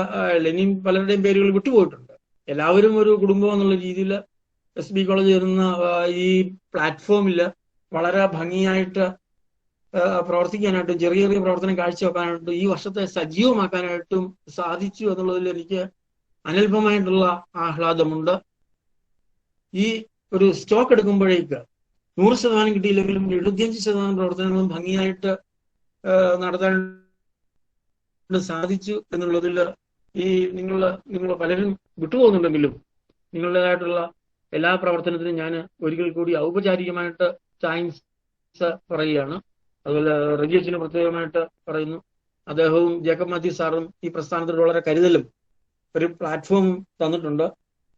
Speaker 12: ഇനിയും പലരുടെയും പേരുകൾ വിട്ടുപോയിട്ടുണ്ട്. എല്ലാവരും ഒരു കുടുംബം എന്നുള്ള രീതിയിൽ SB കോളേജ് വരുന്ന ഈ പ്ലാറ്റ്ഫോമിൽ വളരെ ഭംഗിയായിട്ട് പ്രവർത്തിക്കാനായിട്ടും ചെറിയ ചെറിയ പ്രവർത്തനം കാഴ്ചവെക്കാനായിട്ടും ഈ വർഷത്തെ സജീവമാക്കാനായിട്ടും സാധിച്ചു എന്നുള്ളതിൽ എനിക്ക് അനൽപമായിട്ടുള്ള ആഹ്ലാദമുണ്ട്. ഈ ഒരു സ്റ്റോക്ക് എടുക്കുമ്പോഴേക്ക് 100% കിട്ടിയില്ലെങ്കിലും 75% പ്രവർത്തനങ്ങളും ഭംഗിയായിട്ട് നടത്താൻ സാധിച്ചു എന്നുള്ളതിൽ ഈ നിങ്ങൾ പലരും വിട്ടുപോകുന്നുണ്ടെങ്കിലും നിങ്ങളുടേതായിട്ടുള്ള എല്ലാ പ്രവർത്തനത്തിനും ഞാൻ ഒരിക്കൽ കൂടി ഔപചാരികമായിട്ട് താങ്ക്സ് പറയുകയാണ്. അതുപോലെ റജിയച്ചിന് പ്രത്യേകമായിട്ട് പറയുന്നു. അദ്ദേഹവും ജേക്കബ് മാത്യു സാറും ഈ പ്രസ്ഥാനത്തോട് വളരെ കരുതലും ഒരു പ്ലാറ്റ്ഫോം തന്നിട്ടുണ്ട്.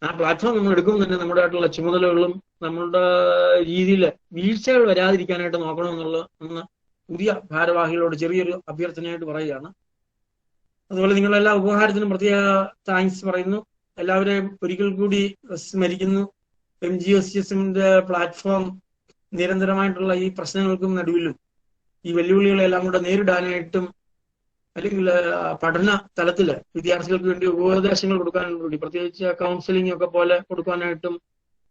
Speaker 12: ആ പ്ലാറ്റ്ഫോം നമ്മൾ എടുക്കുമ്പോൾ തന്നെ നമ്മുടെ ആയിട്ടുള്ള ചുമതലകളും നമ്മളുടെ രീതിയിൽ വീഴ്ചകൾ വരാതിരിക്കാനായിട്ട് നോക്കണമെന്നുള്ള ഒന്ന് പുതിയ ഭാരവാഹികളോട് ചെറിയൊരു അഭ്യർത്ഥനയായിട്ട് പറയുകയാണ്. അതുപോലെ നിങ്ങളെല്ലാ ഉപഹാരത്തിനും പ്രത്യേക താങ്ക്സ് പറയുന്നു. എല്ലാവരെയും ഒരിക്കൽ കൂടി സ്മരിക്കുന്നു. MGOCSന്റെ പ്ലാറ്റ്ഫോം നിരന്തരമായിട്ടുള്ള ഈ പ്രശ്നങ്ങൾക്കും നടുവിലും ഈ വെല്ലുവിളികളെല്ലാം കൂടെ നേരിടാനായിട്ടും അല്ലെങ്കിൽ പഠന തലത്തില് വിദ്യാർത്ഥികൾക്ക് വേണ്ടി ഉപദേശങ്ങൾ കൊടുക്കാനും കൂടി പ്രത്യേകിച്ച് കൗൺസിലിംഗ് ഒക്കെ പോലെ കൊടുക്കാനായിട്ടും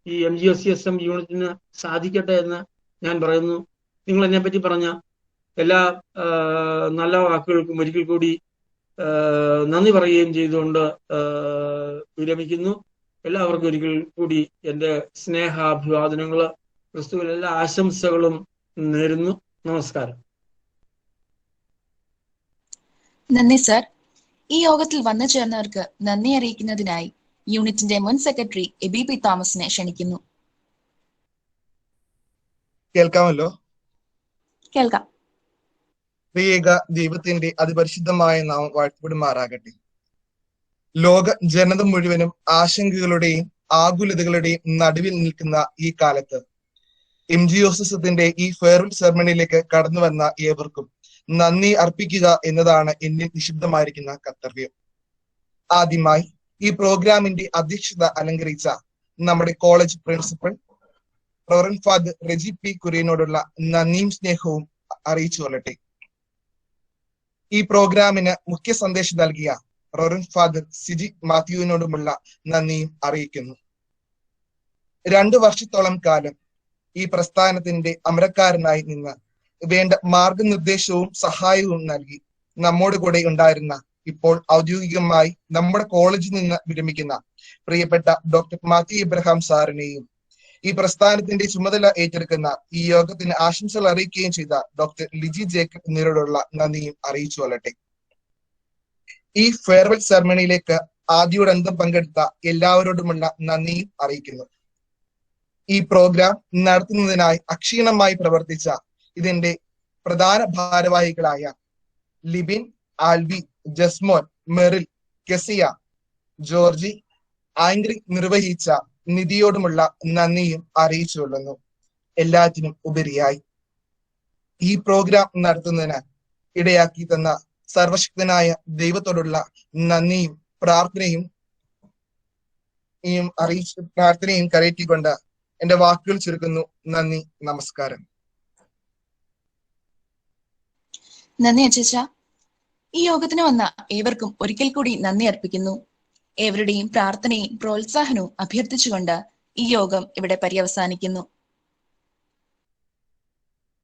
Speaker 12: ഈ MGOCSM യൂണിറ്റിന് സാധിക്കട്ടെ എന്ന് ഞാൻ പറയുന്നു. നിങ്ങൾ എന്നെപ്പറ്റി പറഞ്ഞ എല്ലാ നല്ല വാക്കുകൾക്കും ഒരിക്കൽ കൂടി നന്ദി പറയുകയും ചെയ്തുകൊണ്ട് വിരമിക്കുന്നു. എല്ലാവർക്കും ഒരിക്കൽ കൂടി എൻ്റെ സ്നേഹാഭിവാദനങ്ങള് ക്രിസ്തുവിൽ എല്ലാ ആശംസകളും നേരുന്നു. നമസ്കാരം.
Speaker 1: നന്ദി സർ. ഈ യോഗത്തിൽ വന്നു ചേർന്നവർക്ക് നന്ദി അറിയിക്കുന്നതിനായി യൂണിറ്റിന്റെ മുൻ സെക്രട്ടറി എബി പി തോമസിനെ ക്ഷണിക്കുന്നു.
Speaker 13: കേൾക്കാമല്ലോ?
Speaker 1: കേൾക്കാം.
Speaker 13: ത്രിയേക ദൈവത്തിന്റെ അതിപരിശുദ്ധമായ നാമം വാഴ്ത്തപ്പെടുമാറാകട്ടെ. ലോക ജനത മുഴുവനും ആശങ്കകളുടെയും ആകുലതകളുടെയും നടുവിൽ നിൽക്കുന്ന ഈ കാലത്ത് MGOCSത്തിന്റെ ഈ ഫെയർവെൽ സെറമണിയിലേക്ക് കടന്നു വന്ന ഏവർക്കും നന്ദി അർപ്പിക്കുക എന്നതാണ് എന്നിൽ നിക്ഷിപ്തമായിരിക്കുന്ന കർത്തവ്യം. ആദ്യമായി ഈ പ്രോഗ്രാമിന്റെ അധ്യക്ഷത അലങ്കരിച്ച നമ്മുടെ college principal reverend father Reji P കുര്യനോടുള്ള നന്ദിയും സ്നേഹവും അറിയിച്ചു കൊള്ളട്ടെ. ഈ പ്രോഗ്രാമിന് മുഖ്യ സന്ദേശം നൽകിയ റവറന്റ് ഫാദർ സിജി മാത്യുവിനോടുമുള്ള നന്ദിയും അറിയിക്കുന്നു. 2 വർഷത്തോളം കാലം ഈ പ്രസ്ഥാനത്തിന്റെ അമരക്കാരനായി നിന്ന് വേണ്ട മാർഗനിർദ്ദേശവും സഹായവും നൽകി നമ്മോട് കൂടെ ഉണ്ടായിരുന്ന, ഇപ്പോൾ ഔദ്യോഗികമായി നമ്മുടെ കോളേജിൽ നിന്ന് വിരമിക്കുന്ന പ്രിയപ്പെട്ട ഡോക്ടർ മാത്യു ഇബ്രഹാം സാറിനെയും ഈ പ്രസ്ഥാനത്തിന്റെ ചുമതല ഏറ്റെടുക്കുന്ന ഈ യോഗത്തിന് ആശംസകൾ അറിയിക്കുകയും ചെയ്ത ഡോക്ടർ ലിജി ജേക്കബ് എന്നിവരോടുള്ള നന്ദിയും അറിയിച്ചു കൊള്ളട്ടെ. ഈ ഫെയർവെൽ സെറമണിയിലേക്ക് ആദ്യോടന്തം പങ്കെടുത്ത എല്ലാവരോടുമുള്ള നന്ദിയും അറിയിക്കുന്നു. ഈ പ്രോഗ്രാം നടത്തുന്നതിനായി അക്ഷീണമായി പ്രവർത്തിച്ച ഇതിന്റെ പ്രധാന ഭാരവാഹികളായ ലിബിൻ, ആൽബി, ജസ്മോൻ, മെറിൽ, കെസിയ, ജോർജി, ആംഗ്രി നിർവഹിച്ച നിധിയോടുമുള്ള നന്ദിയും അറിയിച്ചുകൊള്ളുന്നു. എല്ലാറ്റിനും ഉപരിയായി ഈ പ്രോഗ്രാം നടത്തുന്നതിന് ഇടയാക്കി തന്ന സർവശക്തനായ ദൈവത്തോടുള്ള നന്ദിയും പ്രാർത്ഥനയും കരയറ്റിക്കൊണ്ട് എന്റെ വാക്കുകൾ ചുരുക്കുന്നു. നന്ദി, നമസ്കാരം.
Speaker 1: നന്ദി അച്ഛാ. ഈ യോഗത്തിന് വന്ന ഏവർക്കും ഒരിക്കൽ കൂടി നന്ദി അർപ്പിക്കുന്നു. ഏവരുടെയും പ്രാർത്ഥനയും പ്രോത്സാഹനവും അഭ്യർത്ഥിച്ചുകൊണ്ട് ഈ യോഗം ഇവിടെ പര്യവസാനിക്കുന്നു.